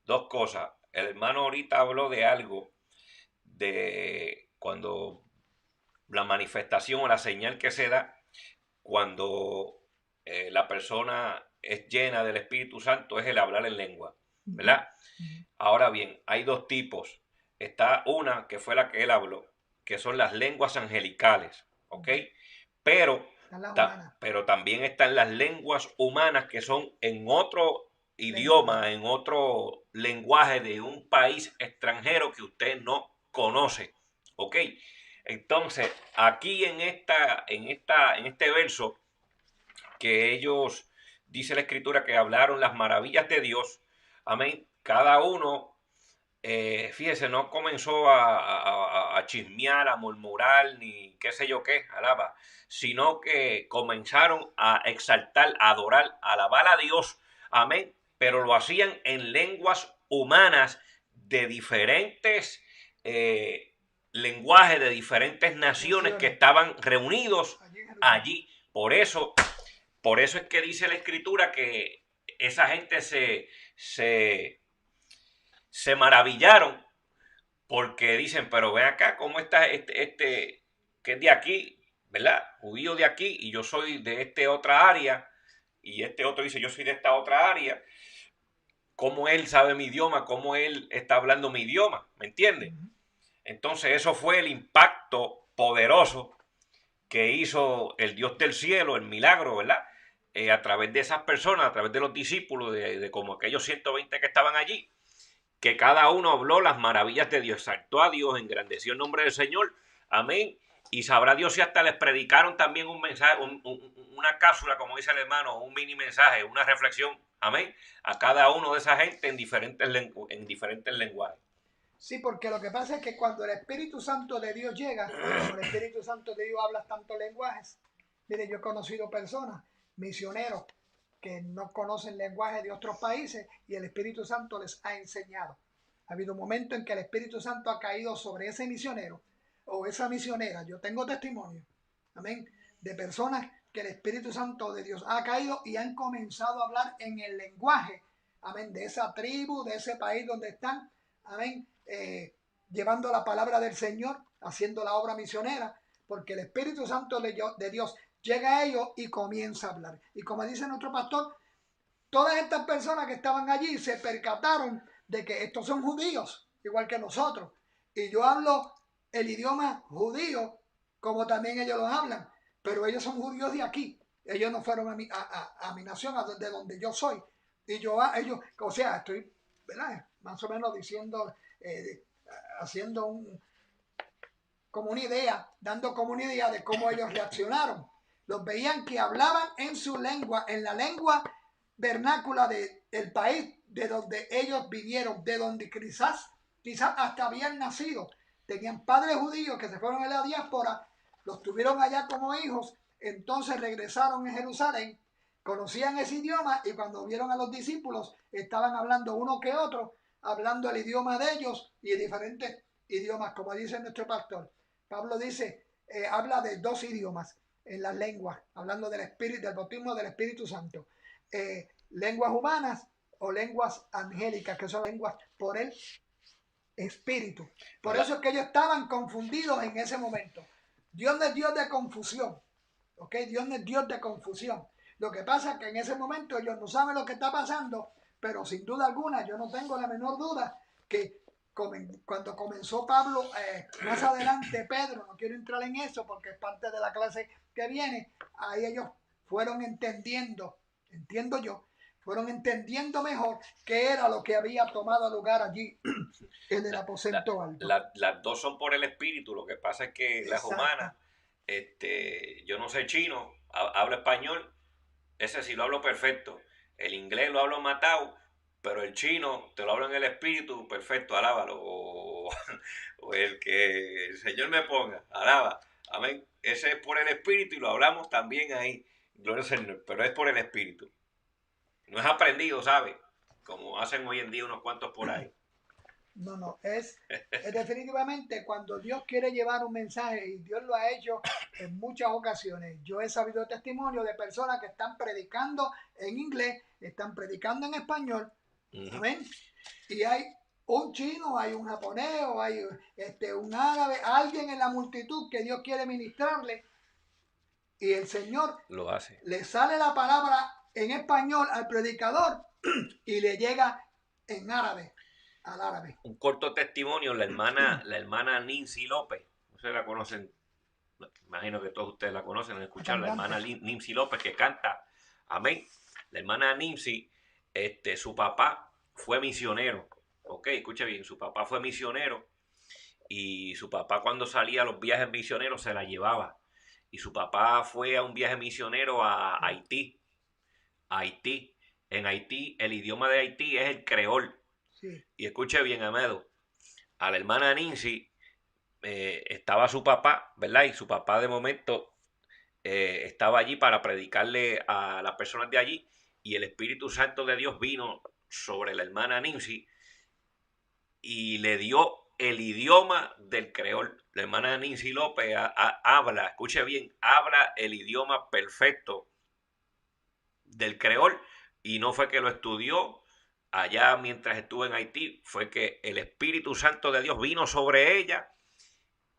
[SPEAKER 1] Dos cosas. El hermano ahorita habló de algo, de cuando la manifestación o la señal que se da cuando la persona es llena del Espíritu Santo, es el hablar en lengua, ¿verdad? Ahora bien, hay dos tipos. Está una, que fue la que él habló, que son las lenguas angelicales, ¿ok? Pero también están las lenguas humanas, que son en otro idioma, en otro lenguaje de un país extranjero que usted no conoce, ¿ok? Entonces, aquí en este verso que ellos, dice la escritura, que hablaron las maravillas de Dios, amén, cada uno, fíjese, no comenzó a chismear, a murmurar, ni qué sé yo qué, alaba, sino que comenzaron a exaltar, a adorar, a alabar a Dios, amén, pero lo hacían en lenguas humanas de diferentes lenguajes, de diferentes naciones que estaban reunidos allí. Por eso es que dice la escritura que esa gente se maravillaron, porque dicen, pero ven acá, ¿cómo está este que es de aquí, ¿verdad? Judío de aquí, y yo soy de esta otra área, y este otro dice, yo soy de esta otra área. ¿Cómo él sabe mi idioma? ¿Cómo él está hablando mi idioma? ¿Me entiende? Entonces eso fue el impacto poderoso que hizo el Dios del cielo, el milagro, ¿verdad? A través de esas personas, a través de los discípulos, de como aquellos 120 que estaban allí, que cada uno habló las maravillas de Dios, exaltó a Dios, engrandeció el nombre del Señor, amén, y sabrá Dios si hasta les predicaron también un mensaje, una cápsula, como dice el hermano, un mini mensaje, una reflexión, amén, a cada uno de esa gente en diferentes lenguajes.
[SPEAKER 2] Sí, porque lo que pasa es que cuando el Espíritu Santo de Dios llega, como el Espíritu Santo de Dios habla tantos lenguajes, mire, yo he conocido personas, misioneros, que no conocen lenguajes de otros países y el Espíritu Santo les ha enseñado. Ha habido un momento en que el Espíritu Santo ha caído sobre ese misionero o esa misionera. Yo tengo testimonio, amén, de personas que el Espíritu Santo de Dios ha caído y han comenzado a hablar en el lenguaje, amén, de esa tribu, de ese país donde están, amén, llevando la palabra del Señor, haciendo la obra misionera, porque el Espíritu Santo de Dios llega a ellos y comienza a hablar. Y como dice nuestro pastor, todas estas personas que estaban allí se percataron de que estos son judíos, igual que nosotros. Y yo hablo el idioma judío como también ellos lo hablan, pero ellos son judíos de aquí. Ellos no fueron a mi nación, de donde yo soy. Y ellos, o sea, estoy, ¿verdad? Más o menos diciendo, haciendo como una idea, dando como una idea de cómo ellos reaccionaron. Los veían que hablaban en su lengua, en la lengua vernácula del país de donde ellos vivieron, de donde quizás hasta habían nacido. Tenían padres judíos que se fueron a la diáspora, los tuvieron allá como hijos, entonces regresaron a Jerusalén, conocían ese idioma y cuando vieron a los discípulos estaban hablando uno que otro, hablando el idioma de ellos y diferentes idiomas, como dice nuestro pastor. Pablo dice, habla de dos idiomas en las lenguas, hablando del Espíritu, del bautismo del Espíritu Santo. Lenguas humanas o lenguas angélicas, que son lenguas por el Espíritu. Por eso es que ellos estaban confundidos en ese momento. Dios no es Dios de confusión, ¿ok? Dios no es Dios de confusión. Lo que pasa es que en ese momento ellos no saben lo que está pasando, pero sin duda alguna, yo no tengo la menor duda que cuando comenzó Pablo, más adelante Pedro, no quiero entrar en eso porque es parte de la clase que viene, ahí ellos fueron entendiendo, entiendo yo, fueron entendiendo mejor qué era lo que había tomado lugar allí en el aposento alto.
[SPEAKER 1] Las dos son por el Espíritu, lo que pasa es que las humanas, yo no sé chino, hablo español, ese sí lo hablo perfecto, el inglés lo hablo matado, pero el chino te lo hablo en el Espíritu, perfecto, alábalo, o el que el Señor me ponga, alaba, amén, ese es por el Espíritu y lo hablamos también ahí, gloria al Señor, pero es por el Espíritu, no es aprendido, ¿sabes? como hacen hoy en día unos cuantos por ahí.
[SPEAKER 2] No, es definitivamente cuando Dios quiere llevar un mensaje, y Dios lo ha hecho en muchas ocasiones. Yo he sabido testimonio de personas que están predicando en inglés, están predicando en español, amén, y hay un chino, hay un japonés, o hay un árabe, alguien en la multitud que Dios quiere ministrarle, y el Señor
[SPEAKER 1] lo hace.
[SPEAKER 2] Le sale la palabra en español al predicador y le llega en árabe, al árabe.
[SPEAKER 1] Un corto testimonio, la hermana Nancy López, ustedes la conocen, imagino que todos ustedes la conocen, han escuchado, la hermana Nancy López que canta, amén. La hermana Nancy, su papá fue misionero, ok, escuche bien, su papá fue misionero y su papá cuando salía a los viajes misioneros se la llevaba. Y su papá fue a un viaje misionero a Haití. Haití. En Haití, el idioma de Haití es el creol.
[SPEAKER 2] Sí.
[SPEAKER 1] Y escuche bien, Amado, a la hermana Nancy estaba su papá, ¿verdad? Y su papá de momento estaba allí para predicarle a las personas de allí. Y el Espíritu Santo de Dios vino sobre la hermana Nancy y le dio el idioma del creol. La hermana Nancy López habla, escuche bien, habla el idioma perfecto del creol y no fue que lo estudió allá mientras estuvo en Haití, fue que el Espíritu Santo de Dios vino sobre ella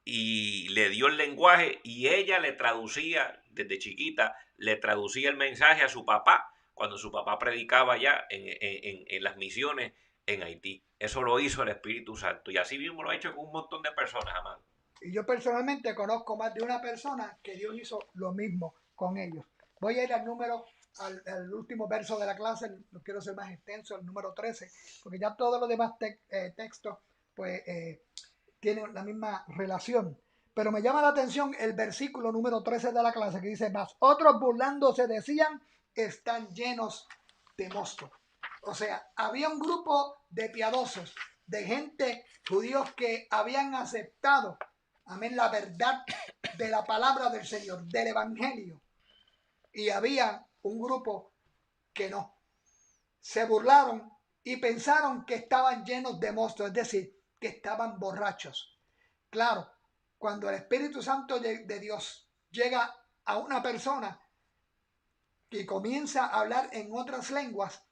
[SPEAKER 1] y le dio el lenguaje y ella le traducía, desde chiquita, le traducía el mensaje a su papá cuando su papá predicaba allá en las misiones en Haití. Eso lo hizo el Espíritu Santo y así mismo lo ha hecho con un montón de personas, amado.
[SPEAKER 2] Y yo personalmente conozco más de una persona que Dios hizo lo mismo con ellos. Voy a ir al último verso de la clase, no quiero ser más extenso, el número 13, porque ya todos los demás textos pues tienen la misma relación. Pero me llama la atención el versículo número 13 de la clase que dice, más otros burlándose decían, están llenos de mosto. O sea, había un grupo de piadosos, de gente, judíos que habían aceptado, amén, la verdad de la palabra del Señor, del Evangelio. Y había un grupo que no. Se burlaron y pensaron que estaban llenos de mosto, es decir, que estaban borrachos. Claro, cuando el Espíritu Santo de Dios llega a una persona y comienza a hablar en otras lenguas,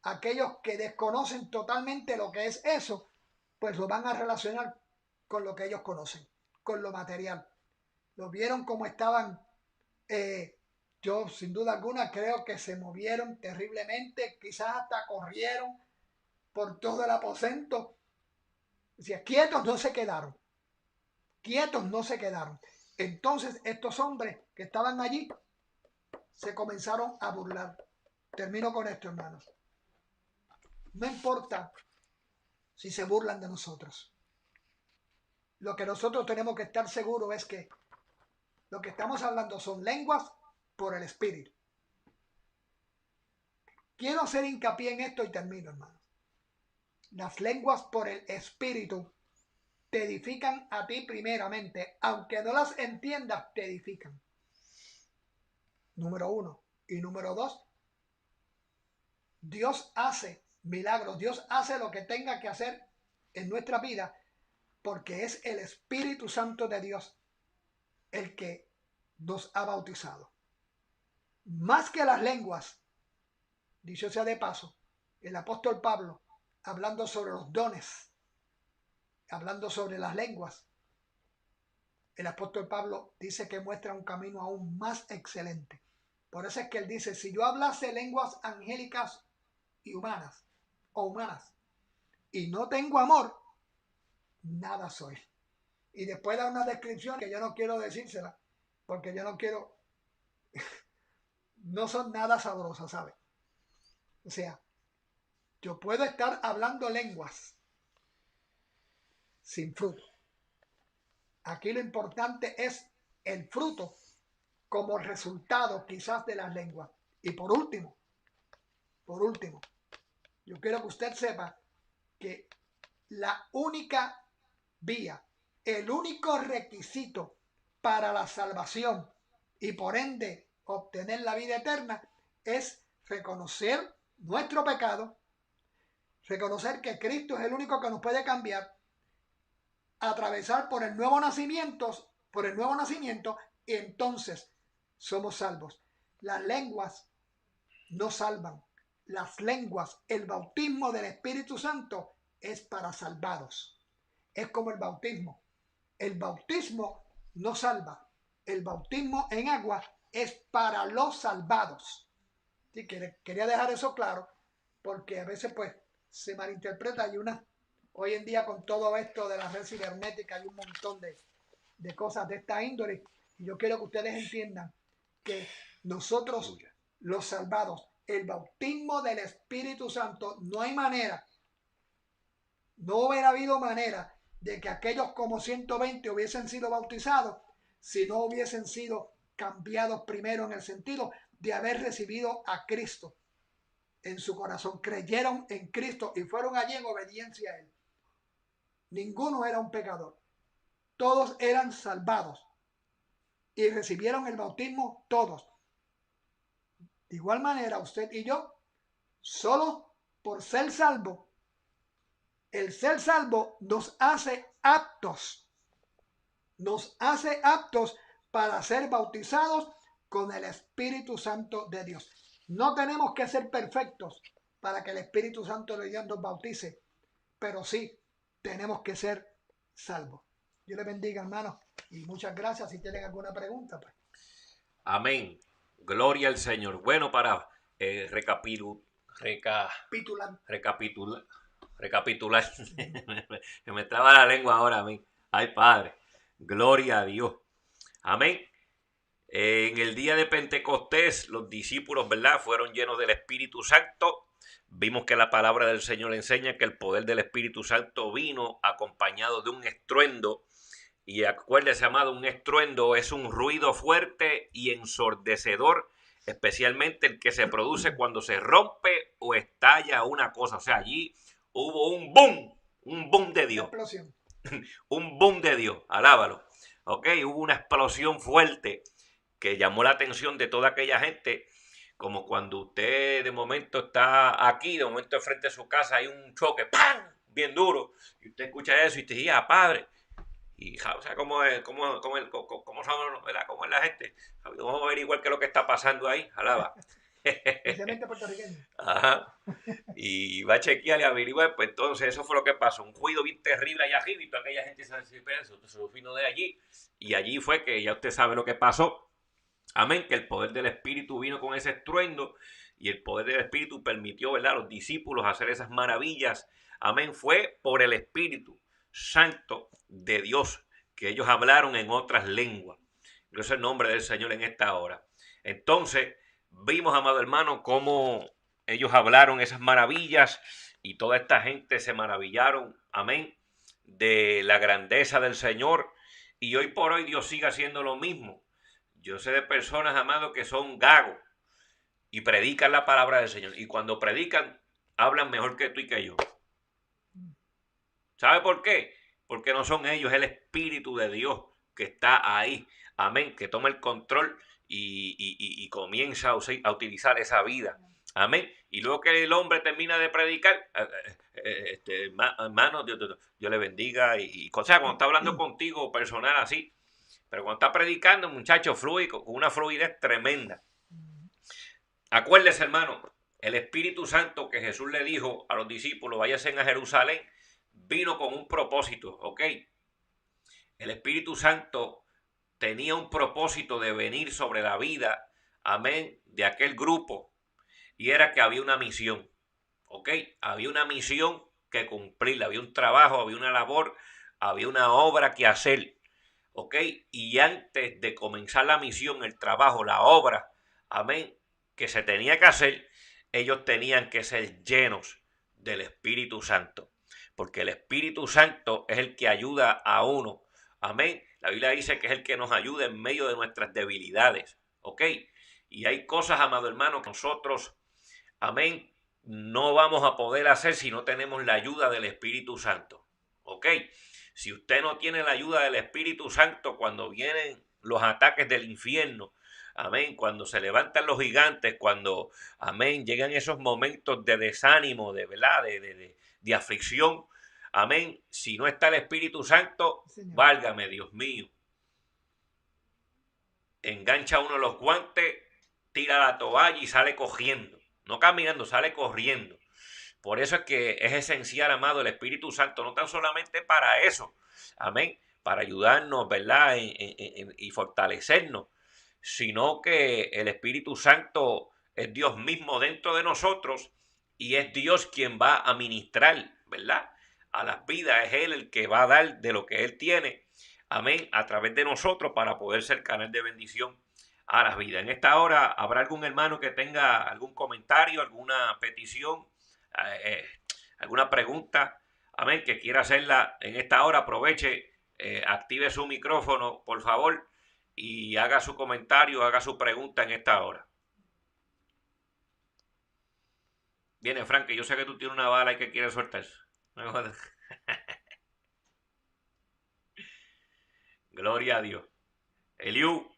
[SPEAKER 2] aquellos que desconocen totalmente lo que es eso, pues lo van a relacionar con lo que ellos conocen, con lo material. Lo vieron como estaban, yo sin duda alguna creo que se movieron terriblemente, quizás hasta corrieron por todo el aposento. Decía, quietos no se quedaron. Quietos no se quedaron. Entonces estos hombres que estaban allí se comenzaron a burlar. Termino con esto, hermanos. No importa si se burlan de nosotros. Lo que nosotros tenemos que estar seguros es que lo que estamos hablando son lenguas por el Espíritu. Quiero hacer hincapié en esto y termino, hermanos. Las lenguas por el Espíritu te edifican a ti primeramente, aunque no las entiendas, te edifican. Número 1. Y número 2, Dios hace milagros, Dios hace lo que tenga que hacer en nuestra vida, porque es el Espíritu Santo de Dios el que nos ha bautizado. Más que las lenguas, dicho sea de paso, el apóstol Pablo, hablando sobre los dones, hablando sobre las lenguas, el apóstol Pablo dice que muestra un camino aún más excelente. Por eso es que él dice, si yo hablase lenguas angélicas y humanas, y no tengo amor, nada soy. Y después da una descripción que yo no quiero decírsela, porque yo no quiero, no son nada sabrosas, ¿sabes? O sea, yo puedo estar hablando lenguas sin fruto. Aquí lo importante es el fruto como resultado quizás de las lenguas. Y por último, yo quiero que usted sepa que la única vía, el único requisito para la salvación y por ende obtener la vida eterna es reconocer nuestro pecado, Reconocer que Cristo es el único que nos puede cambiar, atravesar por el nuevo nacimiento, y entonces somos salvos. Las lenguas no salvan. Las lenguas, el bautismo del Espíritu Santo es para salvados. Es como el bautismo. El bautismo no salva. El bautismo en agua es para los salvados. Sí, quería dejar eso claro, porque a veces pues se malinterpreta. Hoy en día con todo esto de la red cibernética hay un montón de cosas de esta índole, y yo quiero que ustedes entiendan que nosotros, los salvados, el bautismo del Espíritu Santo, no hay manera, no hubiera habido manera de que aquellos como 120 hubiesen sido bautizados si no hubiesen sido cambiados primero, en el sentido de haber recibido a Cristo en su corazón, creyeron en Cristo y fueron allí en obediencia a Él. Ninguno era un pecador, todos eran salvados y recibieron el bautismo todos. De igual manera, usted y yo, solo por ser salvo, el ser salvo nos hace aptos para ser bautizados con el Espíritu Santo de Dios. No tenemos que ser perfectos para que el Espíritu Santo de Dios nos bautice, pero sí tenemos que ser salvos. Dios les bendiga, hermanos, y muchas gracias. Si tienen alguna pregunta, pues.
[SPEAKER 1] Amén. Gloria al Señor. Bueno, para recapitular. Se me traba la lengua ahora, amén. Ay, Padre. Gloria a Dios. Amén. En el día de Pentecostés, los discípulos, ¿verdad?, fueron llenos del Espíritu Santo. Vimos que la palabra del Señor enseña que el poder del Espíritu Santo vino acompañado de un estruendo. Y acuérdese, amado, un estruendo es un ruido fuerte y ensordecedor, especialmente el que se produce cuando se rompe o estalla una cosa. O sea, allí hubo un boom de Dios.
[SPEAKER 2] Explosión.
[SPEAKER 1] Un boom de Dios, alábalo. Ok, hubo una explosión fuerte que llamó la atención de toda aquella gente, como cuando usted de momento está aquí, de momento enfrente de su casa hay un choque, ¡pam!, bien duro, y usted escucha eso y te dice, padre, y o sea, ¿cómo somos, ¿verdad?, cómo es la gente? Vamos a averiguar qué es lo que está pasando ahí, alaba.
[SPEAKER 2] Especialmente puertorriqueño.
[SPEAKER 1] Ajá. Y va a chequear y averiguar, pues entonces eso fue lo que pasó, un ruido bien terrible allá arriba y toda aquella gente se vino de allí, y allí fue que ya usted sabe lo que pasó. Amén, que el poder del Espíritu vino con ese estruendo y el poder del Espíritu permitió, ¿verdad?, a los discípulos hacer esas maravillas. Amén, fue por el Espíritu Santo de Dios que ellos hablaron en otras lenguas. Gloria es el nombre del Señor en esta hora. Entonces, vimos, amado hermano, cómo ellos hablaron esas maravillas y toda esta gente se maravillaron, amén, de la grandeza del Señor. Y hoy por hoy Dios sigue haciendo lo mismo. Yo sé de personas, amados, que son gagos y predican la palabra del Señor. Y cuando predican, hablan mejor que tú y que yo. ¿Sabe por qué? Porque no son ellos, es el Espíritu de Dios que está ahí. Amén. Que toma el control y comienza a utilizar esa vida. Amén. Y luego que el hombre termina de predicar, hermano, Dios le bendiga. O sea, cuando está hablando contigo personal así, pero cuando está predicando, muchacho, fluye con una fluidez tremenda. Acuérdese, hermano, el Espíritu Santo que Jesús le dijo a los discípulos, váyanse a Jerusalén, vino con un propósito, ¿ok? El Espíritu Santo tenía un propósito de venir sobre la vida, amén, de aquel grupo, y era que había una misión, ¿ok? Había una misión que cumplir, había un trabajo, había una labor, había una obra que hacer. ¿Ok? Y antes de comenzar la misión, el trabajo, la obra, amén, que se tenía que hacer, ellos tenían que ser llenos del Espíritu Santo. Porque el Espíritu Santo es el que ayuda a uno. Amén. La Biblia dice que es el que nos ayuda en medio de nuestras debilidades. ¿Ok? Y hay cosas, amado hermano, que nosotros, amén, no vamos a poder hacer si no tenemos la ayuda del Espíritu Santo. ¿Ok? Si usted no tiene la ayuda del Espíritu Santo cuando vienen los ataques del infierno, amén, cuando se levantan los gigantes, cuando, amén, llegan esos momentos de desánimo, de verdad, de aflicción, amén, si no está el Espíritu Santo,
[SPEAKER 2] Señor.
[SPEAKER 1] válgame, Dios mío, engancha uno los guantes, tira la toalla y sale cogiendo, no caminando, sale corriendo. Por eso es que es esencial, amado, el Espíritu Santo, no tan solamente para eso, amén, para ayudarnos, ¿verdad? Y fortalecernos, sino que el Espíritu Santo es Dios mismo dentro de nosotros y es Dios quien va a ministrar, ¿verdad? A las vidas, es Él el que va a dar de lo que Él tiene, amén, a través de nosotros para poder ser canal de bendición a las vidas. En esta hora, ¿habrá algún hermano que tenga algún comentario, alguna petición, eh, alguna pregunta, amén, que quiera hacerla en esta hora? Aproveche, active su micrófono, por favor, y haga su comentario, haga su pregunta en esta hora. Viene, Frank, que yo sé que tú tienes una bala y que quieres soltar. Gloria a Dios. Eliú,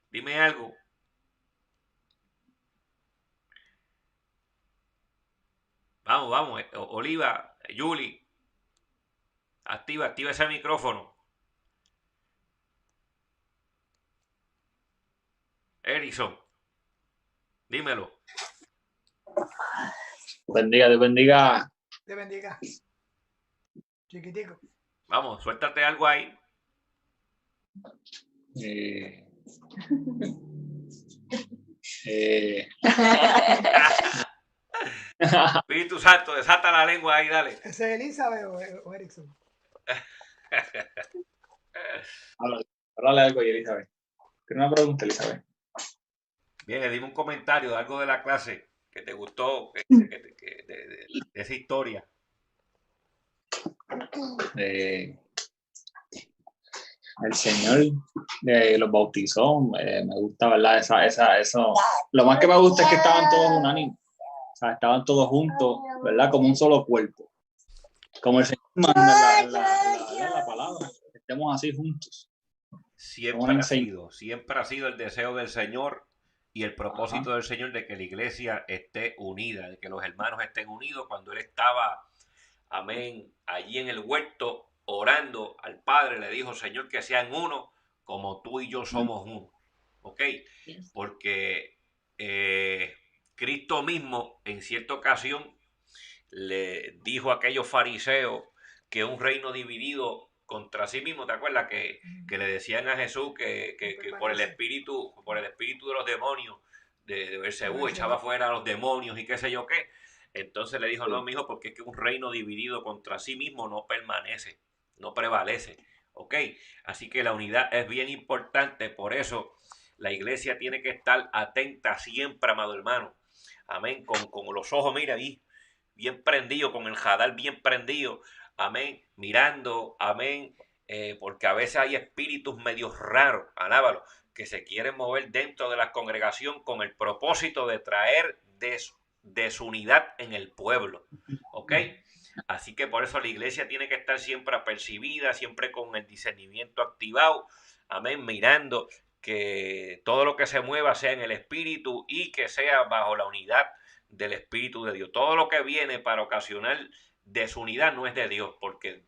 [SPEAKER 1] dime algo. Vamos, vamos. Oliva, Yuli, activa ese micrófono. Erickson, dímelo.
[SPEAKER 3] Bendiga, Dios bendiga.
[SPEAKER 2] Te bendiga. Chiquitico.
[SPEAKER 1] Vamos, suéltate algo ahí. Espíritu Santo, desata la lengua ahí, dale.
[SPEAKER 2] ¿Ese es Elizabeth o Erickson?
[SPEAKER 3] Háblale algo ahí, Elizabeth. Tiene una pregunta, Elizabeth.
[SPEAKER 1] Bien, dime un comentario de algo de la clase que te gustó, de esa historia.
[SPEAKER 3] El Señor los bautizó, me gusta, ¿verdad? Eso. Lo más que me gusta es que estaban todos unánimes, o sea, estaban todos juntos, ¿verdad? Como un solo cuerpo. Como el Señor manda la palabra, que estemos así juntos.
[SPEAKER 1] Siempre ha sido el deseo del Señor y el propósito del Señor de que la iglesia esté unida, de que los hermanos estén unidos. Cuando Él estaba, amén, allí en el huerto orando al Padre, le dijo: Señor, que sean uno como tú y yo somos uno. ¿Ok? Porque Cristo mismo en cierta ocasión le dijo a aquellos fariseos que un reino dividido contra sí mismo, ¿te acuerdas? Que le decían a Jesús que por el espíritu de los demonios de Beelzebú echaba fuera a los demonios y qué sé yo qué. Entonces le dijo: no, mijo, porque es que un reino dividido contra sí mismo no permanece, no prevalece. ¿Ok? Así que la unidad es bien importante. Por eso la iglesia tiene que estar atenta siempre, amado hermano. Amén. Con los ojos, mira ahí, bien prendido, con el jadal bien prendido. Amén. Mirando, amén. Porque a veces hay espíritus medios raros, alábalo, que se quieren mover dentro de la congregación con el propósito de traer desunidad en el pueblo. ¿Ok? Así que por eso la iglesia tiene que estar siempre apercibida, siempre con el discernimiento activado. Amén. Mirando que todo lo que se mueva sea en el espíritu y que sea bajo la unidad del Espíritu de Dios. Todo lo que viene para ocasionar desunidad no es de Dios, porque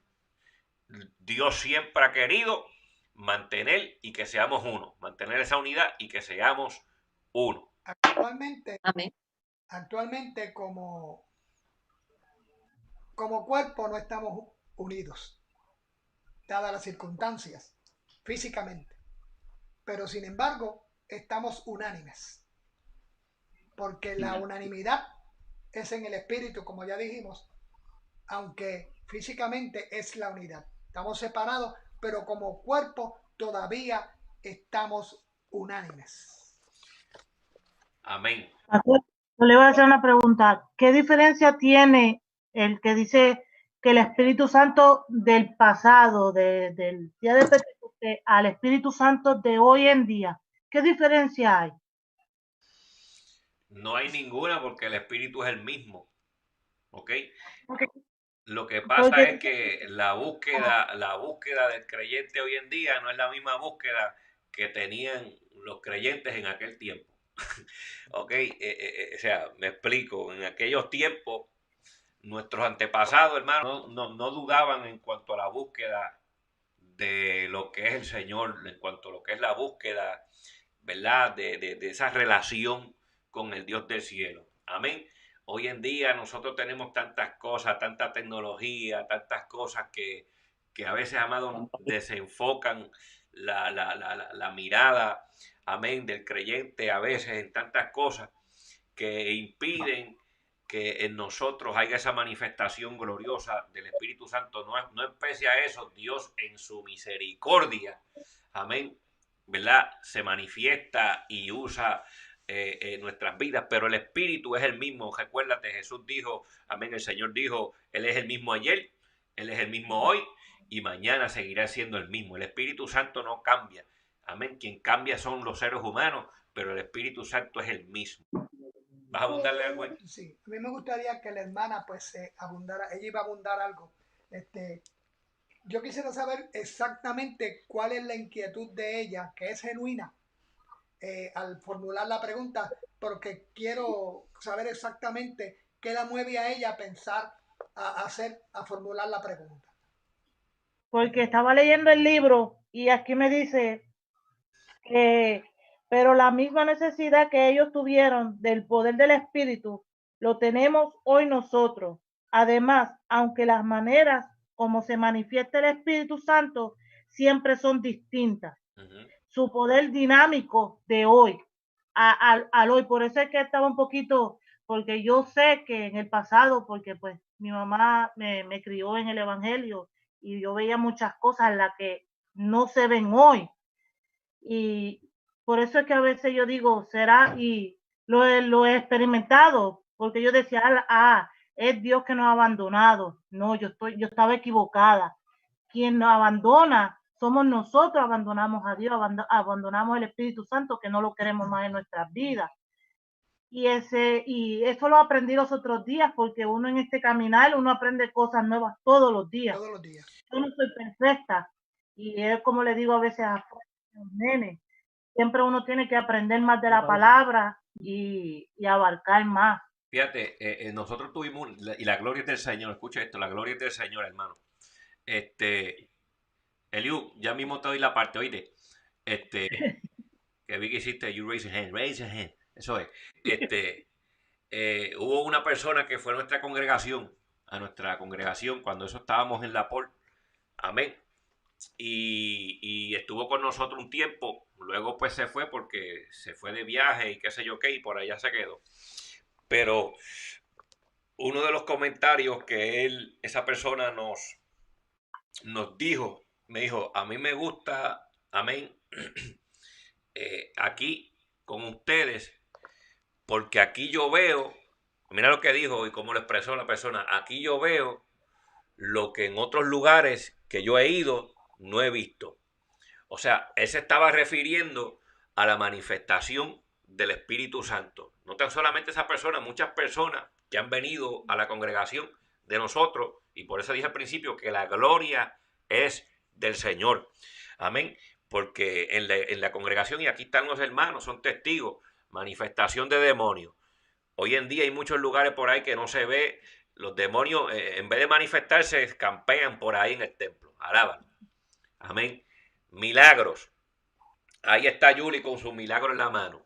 [SPEAKER 1] Dios siempre ha querido mantener y que seamos uno, mantener esa unidad y que seamos uno.
[SPEAKER 2] Actualmente como cuerpo no estamos unidos, dadas las circunstancias, físicamente. Pero sin embargo, estamos unánimes. Porque la unanimidad es en el espíritu, como ya dijimos, aunque físicamente es la unidad. Estamos separados, pero como cuerpo todavía estamos unánimes.
[SPEAKER 1] Amén.
[SPEAKER 4] Yo le voy a hacer una pregunta. ¿Qué diferencia tiene el que dice que el Espíritu Santo del pasado, del día de Pentecostés, al Espíritu Santo de hoy en día? ¿Qué diferencia hay?
[SPEAKER 1] No hay ninguna, porque el Espíritu es el mismo. ¿Ok?
[SPEAKER 4] Okay.
[SPEAKER 1] Lo que pasa es que la búsqueda del creyente hoy en día no es la misma búsqueda que tenían los creyentes en aquel tiempo. Ok, o sea, me explico, en aquellos tiempos nuestros antepasados, hermanos, no dudaban en cuanto a la búsqueda de lo que es el Señor, en cuanto a lo que es la búsqueda, ¿verdad? De esa relación con el Dios del cielo. Amén. Hoy en día nosotros tenemos tantas cosas, tanta tecnología, tantas cosas que a veces, amados, desenfocan la mirada, amén, del creyente a veces en tantas cosas que impiden que en nosotros haya esa manifestación gloriosa del Espíritu Santo. No especie a eso, Dios en su misericordia, amén, ¿verdad? Se manifiesta y usa nuestras vidas, pero el Espíritu es el mismo. Recuérdate, Jesús dijo, amén, el Señor dijo, Él es el mismo ayer, Él es el mismo hoy y mañana seguirá siendo el mismo. El Espíritu Santo no cambia, amén. Quien cambia son los seres humanos, pero el Espíritu Santo es el mismo. ¿Vas a abundarle algo ahí?
[SPEAKER 2] Sí, a mí me gustaría que la hermana pues abundara, ella iba a abundar algo. Yo quisiera saber exactamente cuál es la inquietud de ella, que es genuina, al formular la pregunta, porque quiero saber exactamente qué la mueve a ella a pensar, a formular la pregunta.
[SPEAKER 4] Porque estaba leyendo el libro y aquí me dice que, pero la misma necesidad que ellos tuvieron del poder del Espíritu, lo tenemos hoy nosotros. Además, aunque las maneras como se manifiesta el Espíritu Santo siempre son distintas, su poder dinámico de hoy al hoy. Por eso es que estaba un poquito, porque yo sé que en el pasado, porque pues mi mamá me crió en el Evangelio y yo veía muchas cosas en las que no se ven hoy. Y por eso es que a veces yo digo, será, y lo he experimentado, porque yo decía, es Dios que nos ha abandonado. No, yo estaba equivocada. Quien nos abandona somos nosotros, abandonamos a Dios, abandonamos el Espíritu Santo, que no lo queremos más en nuestras vidas. Y eso lo aprendí los otros días, porque uno en este caminar, uno aprende cosas nuevas todos los días.
[SPEAKER 2] Todos los días.
[SPEAKER 4] Yo no soy perfecta, y es como le digo a veces a los nenes, siempre uno tiene que aprender más de la palabra y abarcar más.
[SPEAKER 1] Fíjate, nosotros tuvimos, y la gloria es del Señor, escucha esto, la gloria es del Señor, hermano. Eliu, ya mismo te doy la parte, oíste, que vi que hiciste, you raise your hand, eso es, hubo una persona que fue a nuestra congregación, cuando eso estábamos en la POL, amén, y estuvo con nosotros un tiempo, luego pues se fue porque se fue de viaje y qué sé yo qué, y por allá se quedó. Pero uno de los comentarios que esa persona nos dijo, me dijo, a mí me gusta, amén, aquí con ustedes, porque aquí yo veo, mira lo que dijo y cómo lo expresó la persona, aquí yo veo lo que en otros lugares que yo he ido no he visto. O sea, él se estaba refiriendo a la manifestación del Espíritu Santo. No tan solamente esa persona, muchas personas que han venido a la congregación de nosotros, y por eso dije al principio que la gloria es del Señor. Amén. Porque en la congregación, y aquí están los hermanos, son testigos, manifestación de demonios. Hoy en día hay muchos lugares por ahí que no se ve, los demonios, en vez de manifestarse, campean por ahí en el templo. Alaban. Amén. Milagros. Ahí está Yuli con su milagro en la mano.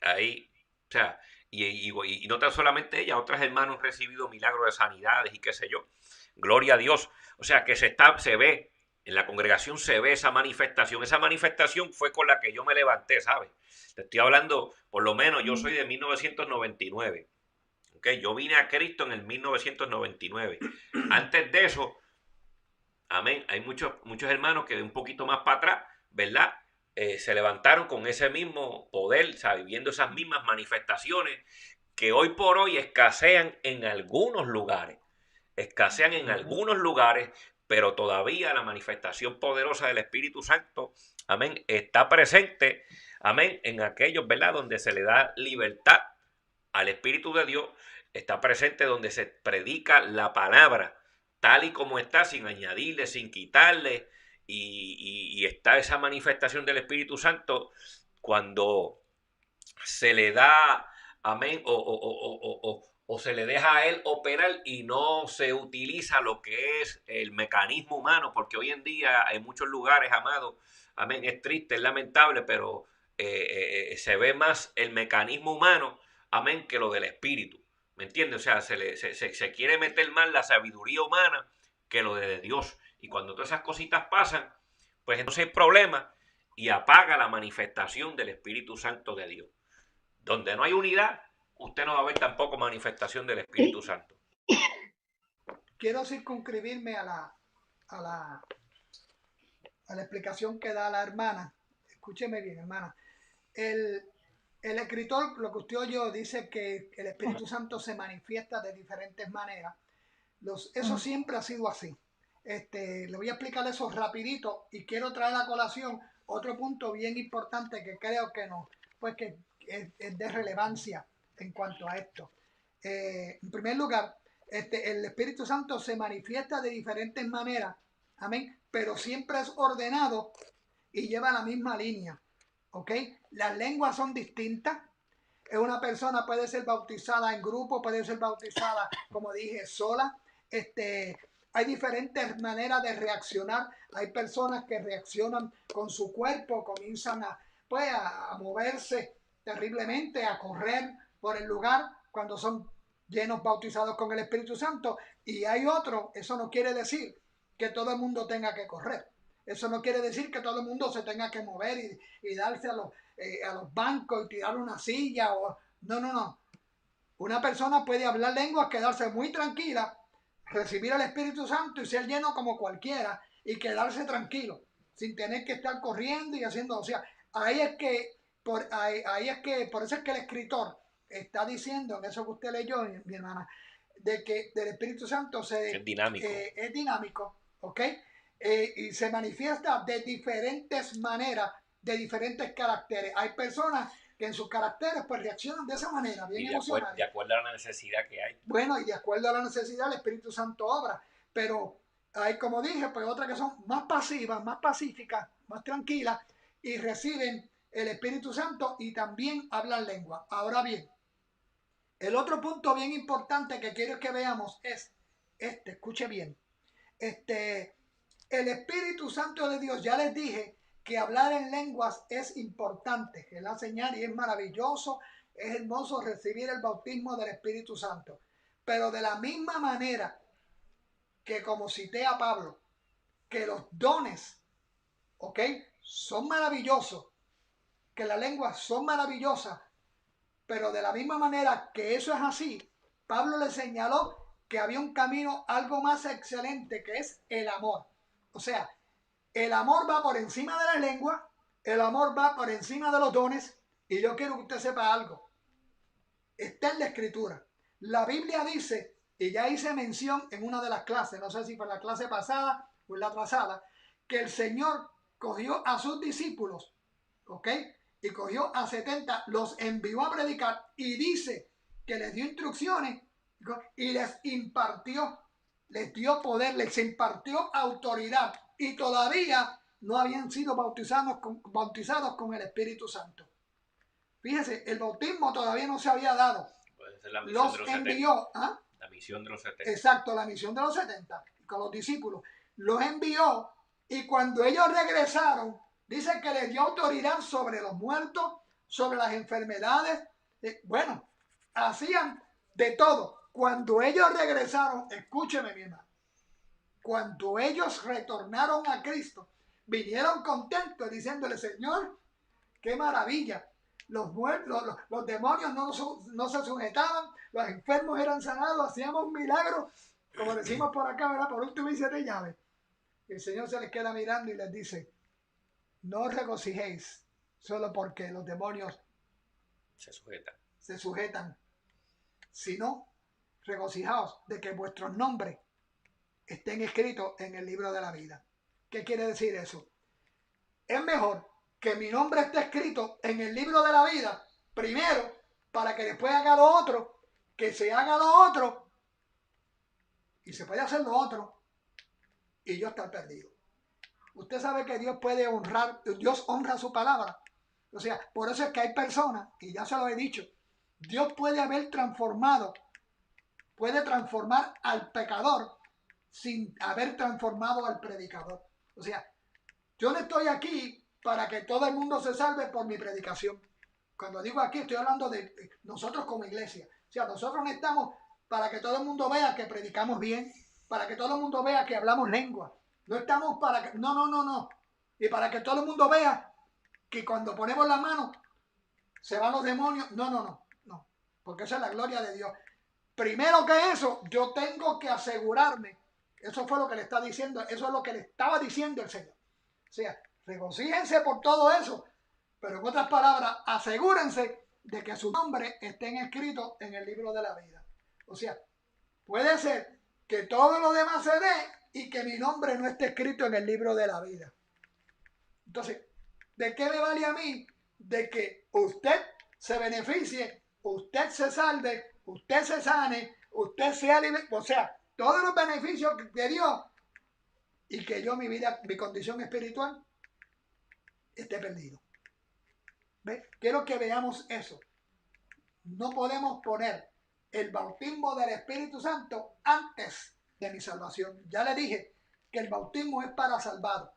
[SPEAKER 1] Ahí, o sea, y no tan solamente ella, otras hermanos han recibido milagros de sanidades y qué sé yo. Gloria a Dios. O sea, que se ve, en la congregación se ve esa manifestación. Esa manifestación fue con la que yo me levanté, ¿sabes? Te estoy hablando, por lo menos yo soy de 1999. ¿Okay? Yo vine a Cristo en el 1999. Antes de eso, amén, hay muchos hermanos que de un poquito más para atrás, ¿verdad? Se levantaron con ese mismo poder, ¿sabes? Viendo esas mismas manifestaciones que hoy por hoy escasean en algunos lugares. Escasean en algunos lugares, pero todavía la manifestación poderosa del Espíritu Santo, amén, está presente, amén, en aquellos, ¿verdad? Donde se le da libertad al Espíritu de Dios, está presente donde se predica la palabra, tal y como está, sin añadirle, sin quitarle, y está esa manifestación del Espíritu Santo cuando se le da, amén, o se le deja a él operar y no se utiliza lo que es el mecanismo humano, porque hoy en día en muchos lugares, amado, amén, es triste, es lamentable, pero se ve más el mecanismo humano, amén, que lo del espíritu, ¿me entiendes? O sea, se quiere meter más la sabiduría humana que lo de Dios, y cuando todas esas cositas pasan, pues entonces hay problema y apaga la manifestación del Espíritu Santo de Dios. Donde no hay unidad, usted no va a ver tampoco manifestación del Espíritu Santo.
[SPEAKER 2] Quiero circunscribirme a la explicación que da la hermana. Escúcheme bien, hermana. El escritor, lo que usted oyó, dice que el Espíritu Santo se manifiesta de diferentes maneras. Eso siempre ha sido así. Le voy a explicar eso rapidito y quiero traer a colación otro punto bien importante que creo que no, pues que es de relevancia en cuanto a esto. En primer lugar, el Espíritu Santo se manifiesta de diferentes maneras, amén, pero siempre es ordenado y lleva la misma línea, ¿ok? Las lenguas son distintas. Una persona puede ser bautizada en grupo, puede ser bautizada, como dije, sola. Hay diferentes maneras de reaccionar. Hay personas que reaccionan con su cuerpo, comienzan pues, a moverse terriblemente, a correr por el lugar cuando son llenos bautizados con el Espíritu Santo. Y hay otros, eso no quiere decir que todo el mundo tenga que correr. Eso no quiere decir que todo el mundo se tenga que mover y darse a los bancos y tirar una silla. No. Una persona puede hablar lenguas, quedarse muy tranquila, recibir el Espíritu Santo y ser lleno como cualquiera y quedarse tranquilo, sin tener que estar corriendo y haciendo. O sea, ahí es que por eso es que el escritor está diciendo, en eso que usted leyó, mi hermana, de que del Espíritu Santo
[SPEAKER 1] Es dinámico.
[SPEAKER 2] Es dinámico, ¿ok? Y se manifiesta de diferentes maneras, de diferentes caracteres. Hay personas que en sus caracteres pues reaccionan de esa manera, bien emocionales.
[SPEAKER 1] De acuerdo a la necesidad que hay.
[SPEAKER 2] Bueno, y de acuerdo a la necesidad, el Espíritu Santo obra. Pero hay, como dije, pues otras que son más pasivas, más pacíficas, más tranquilas y reciben el Espíritu Santo y también hablan lengua. Ahora bien, el otro punto bien importante que quiero que veamos es escuche bien. El Espíritu Santo de Dios, ya les dije que hablar en lenguas es importante, que es la señal y es maravilloso, es hermoso recibir el bautismo del Espíritu Santo. Pero de la misma manera que, como cité a Pablo, que los dones, ¿ok?, son maravillosos, que las lenguas son maravillosas, pero de la misma manera que eso es así, Pablo le señaló que había un camino algo más excelente, que es el amor. O sea, el amor va por encima de la lengua, el amor va por encima de los dones, y yo quiero que usted sepa algo. Está en la Escritura. La Biblia dice, y ya hice mención en una de las clases, no sé si fue la clase pasada o en la atrasada, que el Señor cogió a sus discípulos, ¿ok?, y cogió a 70, los envió a predicar y dice que les dio instrucciones y les impartió, les dio poder, les impartió autoridad y todavía no habían sido bautizados con el Espíritu Santo. Fíjese, el bautismo todavía no se había dado.
[SPEAKER 1] Pues la misión
[SPEAKER 2] los
[SPEAKER 1] de los
[SPEAKER 2] envió.
[SPEAKER 1] 70. La misión de los 70.
[SPEAKER 2] Exacto, la misión de los 70 con los discípulos. Los envió y cuando ellos regresaron, dice que les dio autoridad sobre los muertos, sobre las enfermedades. Bueno, hacían de todo. Cuando ellos regresaron, escúcheme mi hermano, cuando ellos retornaron a Cristo, vinieron contentos diciéndole, Señor, qué maravilla. Los demonios no se sujetaban, los enfermos eran sanados, hacíamos milagros, como decimos por acá, ¿verdad? Por último y 7 llaves. Y el Señor se les queda mirando y les dice, no os regocijéis solo porque los demonios se sujetan, sino regocijaos de que vuestros nombres estén escritos en el libro de la vida. ¿Qué quiere decir eso? Es mejor que mi nombre esté escrito en el libro de la vida, primero, para que después haga lo otro, que se haga lo otro, y se puede hacer lo otro, y yo estar perdido. Usted sabe que Dios puede honrar, Dios honra su palabra. O sea, por eso es que hay personas, y ya se lo he dicho, Dios puede transformar al pecador sin haber transformado al predicador. O sea, yo no estoy aquí para que todo el mundo se salve por mi predicación. Cuando digo aquí, estoy hablando de nosotros como iglesia. O sea, nosotros no estamos para que todo el mundo vea que predicamos bien, para que todo el mundo vea que hablamos lengua. No estamos para que... No. Y para que todo el mundo vea que cuando ponemos la mano se van los demonios. No. Porque esa es la gloria de Dios. Primero que eso, yo tengo que asegurarme. Eso fue lo que le está diciendo. Eso es lo que le estaba diciendo el Señor. O sea, regocíjense por todo eso. Pero en otras palabras, asegúrense de que su nombre esté escrito en el libro de la vida. O sea, puede ser que todo lo demás se dé y que mi nombre no esté escrito en el libro de la vida. Entonces, ¿de qué me vale a mí de que usted se beneficie, usted se salve, usted se sane, usted sea libre? O sea, todos los beneficios de Dios y que yo mi vida, mi condición espiritual esté perdido. ¿Ves? Quiero que veamos eso. No podemos poner el bautismo del Espíritu Santo antes de mi salvación. Ya le dije que el bautismo es para salvados.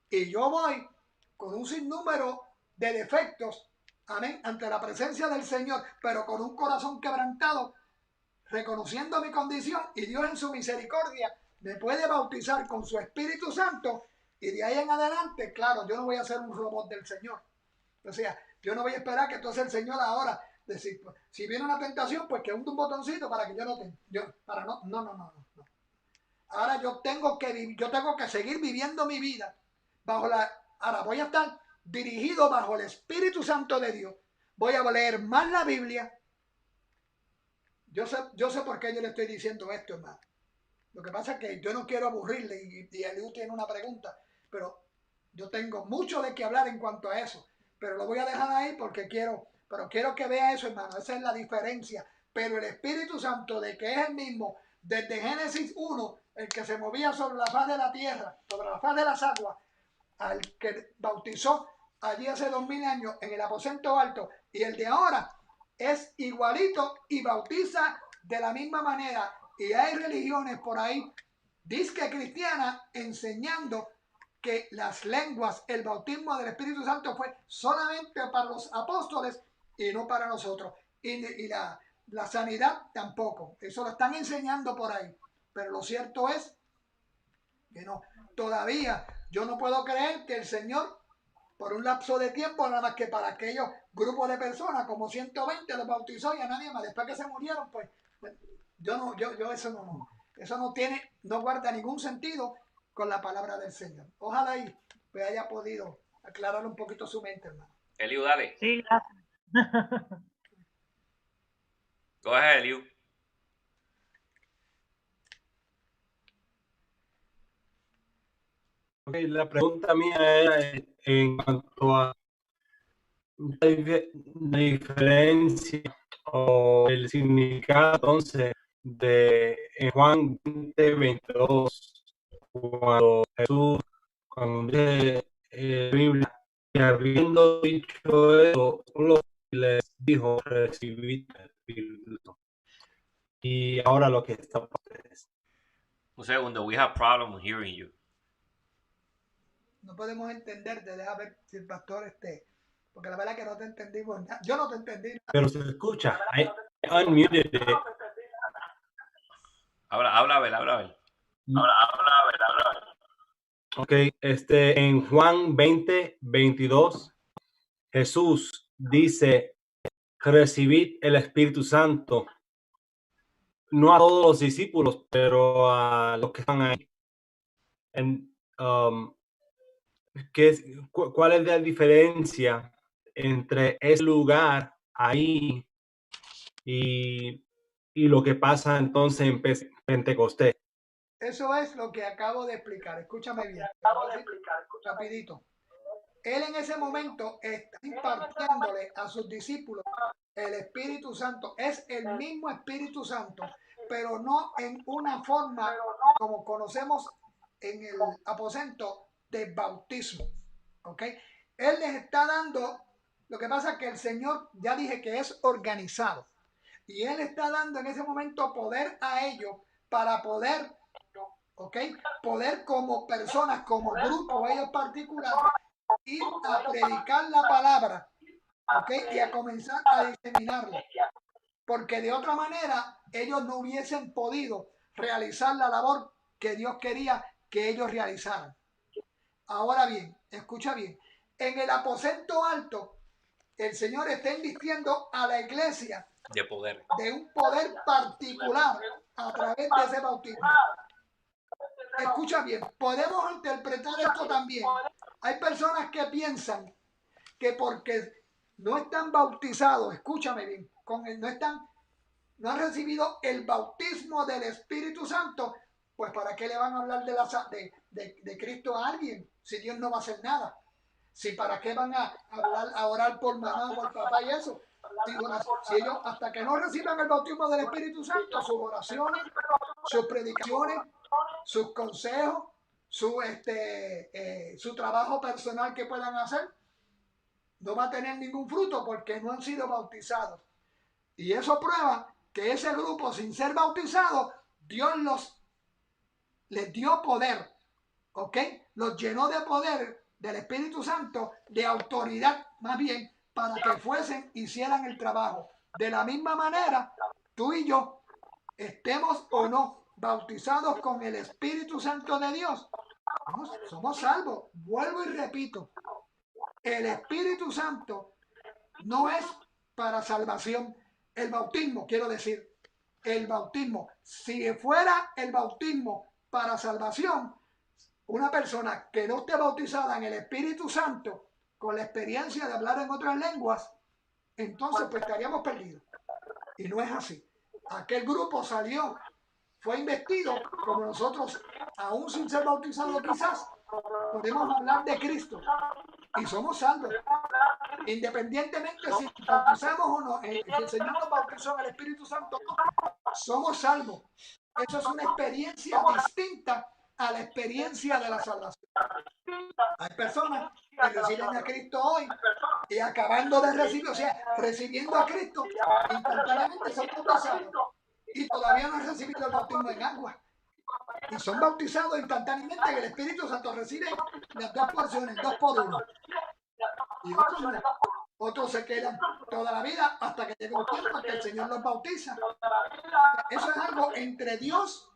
[SPEAKER 2] Y yo voy con un sinnúmero de defectos, amén, ante la presencia del Señor, pero con un corazón quebrantado, reconociendo mi condición, y Dios en su misericordia me puede bautizar con su Espíritu Santo, y de ahí en adelante, claro, yo no voy a ser un robot del Señor. O sea, yo no voy a esperar que entonces el Señor ahora decir, pues, si viene una tentación, pues que hunde un botoncito para que yo no tenga, no. Ahora yo tengo que seguir viviendo mi vida ahora voy a estar dirigido bajo el Espíritu Santo de Dios. Voy a leer más la Biblia. Yo sé por qué yo le estoy diciendo esto, hermano. Lo que pasa es que yo no quiero aburrirle y Eliú tiene una pregunta, pero yo tengo mucho de qué hablar en cuanto a eso. Pero lo voy a dejar ahí porque quiero que vea eso, hermano. Esa es la diferencia. Pero el Espíritu Santo, de que es el mismo, desde Génesis 1, el que se movía sobre la faz de la tierra, sobre la faz de las aguas, al que bautizó allí hace 2000 años en el aposento alto, y el de ahora es igualito y bautiza de la misma manera. Y hay religiones por ahí, disque cristianas, enseñando que las lenguas, el bautismo del Espíritu Santo fue solamente para los apóstoles y no para nosotros. Y la sanidad tampoco. Eso lo están enseñando por ahí. Pero lo cierto es que no. Todavía yo no puedo creer que el Señor, por un lapso de tiempo, nada más que para aquellos grupos de personas, como 120, los bautizó y a nadie más. Después que se murieron, pues, eso no guarda ningún sentido con la palabra del Señor. Ojalá y pues haya podido aclarar un poquito su mente, hermano.
[SPEAKER 1] Eliu, dale.
[SPEAKER 4] Sí, gracias.
[SPEAKER 1] Go ahead, Eliu.
[SPEAKER 5] Ok, la pregunta mía era en cuanto a la diferencia o el significado entonces de en Juan 20:22, cuando Jesús, cuando dice la Biblia, que habiendo dicho eso, solo les dijo recibid el Espíritu. Y ahora lo que está pasando es,
[SPEAKER 1] Un segundo, we have problem hearing you.
[SPEAKER 2] No podemos entenderte, deja ver si el pastor porque la verdad que no te entendimos nada. Yo no te entendí nada.
[SPEAKER 5] pero se escucha. I unmuted it.
[SPEAKER 1] Habla, a ver.
[SPEAKER 5] Ok, en Juan 20:22, Jesús dice, recibid el Espíritu Santo. No a todos los discípulos, pero a los que están ahí. ¿Cuál es la diferencia entre ese lugar ahí y lo que pasa entonces en Pentecostés?
[SPEAKER 2] Eso es lo que acabo de explicar. Escúchame bien. Rapidito. Él en ese momento está impartiéndole a sus discípulos el Espíritu Santo. Es el mismo Espíritu Santo, pero no en una forma como conocemos en el aposento de bautismo. ¿Ok? Él les está dando, lo que pasa es que el Señor, ya dije que es organizado. Y Él está dando en ese momento poder a ellos para poder, ¿ok? Poder como personas, como grupo, ellos particulares, ir a predicar la palabra, ¿ok? Y a comenzar a diseminarla. Porque de otra manera ellos no hubiesen podido realizar la labor que Dios quería que ellos realizaran. Ahora bien, escucha bien, en el aposento alto el Señor está invirtiendo a la iglesia
[SPEAKER 1] de poder.
[SPEAKER 2] de un poder particular a través de ese bautismo. Escucha bien, podemos interpretar esto también. Hay personas que piensan que porque no están bautizados, escúchame bien, no han recibido el bautismo del Espíritu Santo, pues ¿para qué le van a hablar de Cristo a alguien si Dios no va a hacer nada? Si ¿para qué van a hablar, a orar por mamá, por papá y eso? Si ellos, hasta que no reciban el bautismo del Espíritu Santo, sus oraciones, sus predicaciones, sus consejos, su trabajo personal que puedan hacer, no va a tener ningún fruto porque no han sido bautizados. Y eso prueba que ese grupo, sin ser bautizado, Dios les dio poder, ¿ok? Los llenó de poder del Espíritu Santo, de autoridad más bien, para que fuesen, hicieran el trabajo. De la misma manera, tú y yo, estemos o no bautizados con el Espíritu Santo de Dios, somos salvos. Vuelvo y repito, el Espíritu Santo no es para salvación. El bautismo, quiero decir, el bautismo, si fuera el bautismo para salvación, una persona que no esté bautizada en el Espíritu Santo, con la experiencia de hablar en otras lenguas, entonces pues estaríamos perdidos. Y no es así. Aquel grupo salió, fue investido, como nosotros, aún sin ser bautizados quizás, podemos hablar de Cristo y somos salvos. Independientemente si bautizamos o no, si el Señor nos bautizó en el Espíritu Santo, somos salvos. Eso es una experiencia distinta a la experiencia de la salvación. Hay personas que reciben a Cristo hoy y acabando de recibir, o sea, recibiendo a Cristo, instantáneamente son bautizados y todavía no han recibido el bautismo en agua. Y son bautizados instantáneamente en el Espíritu Santo, reciben las dos porciones, 2 por 1. Y otros no. Otros se quedan toda la vida hasta que llegue un tiempo en que el Señor los bautiza. Eso es algo entre Dios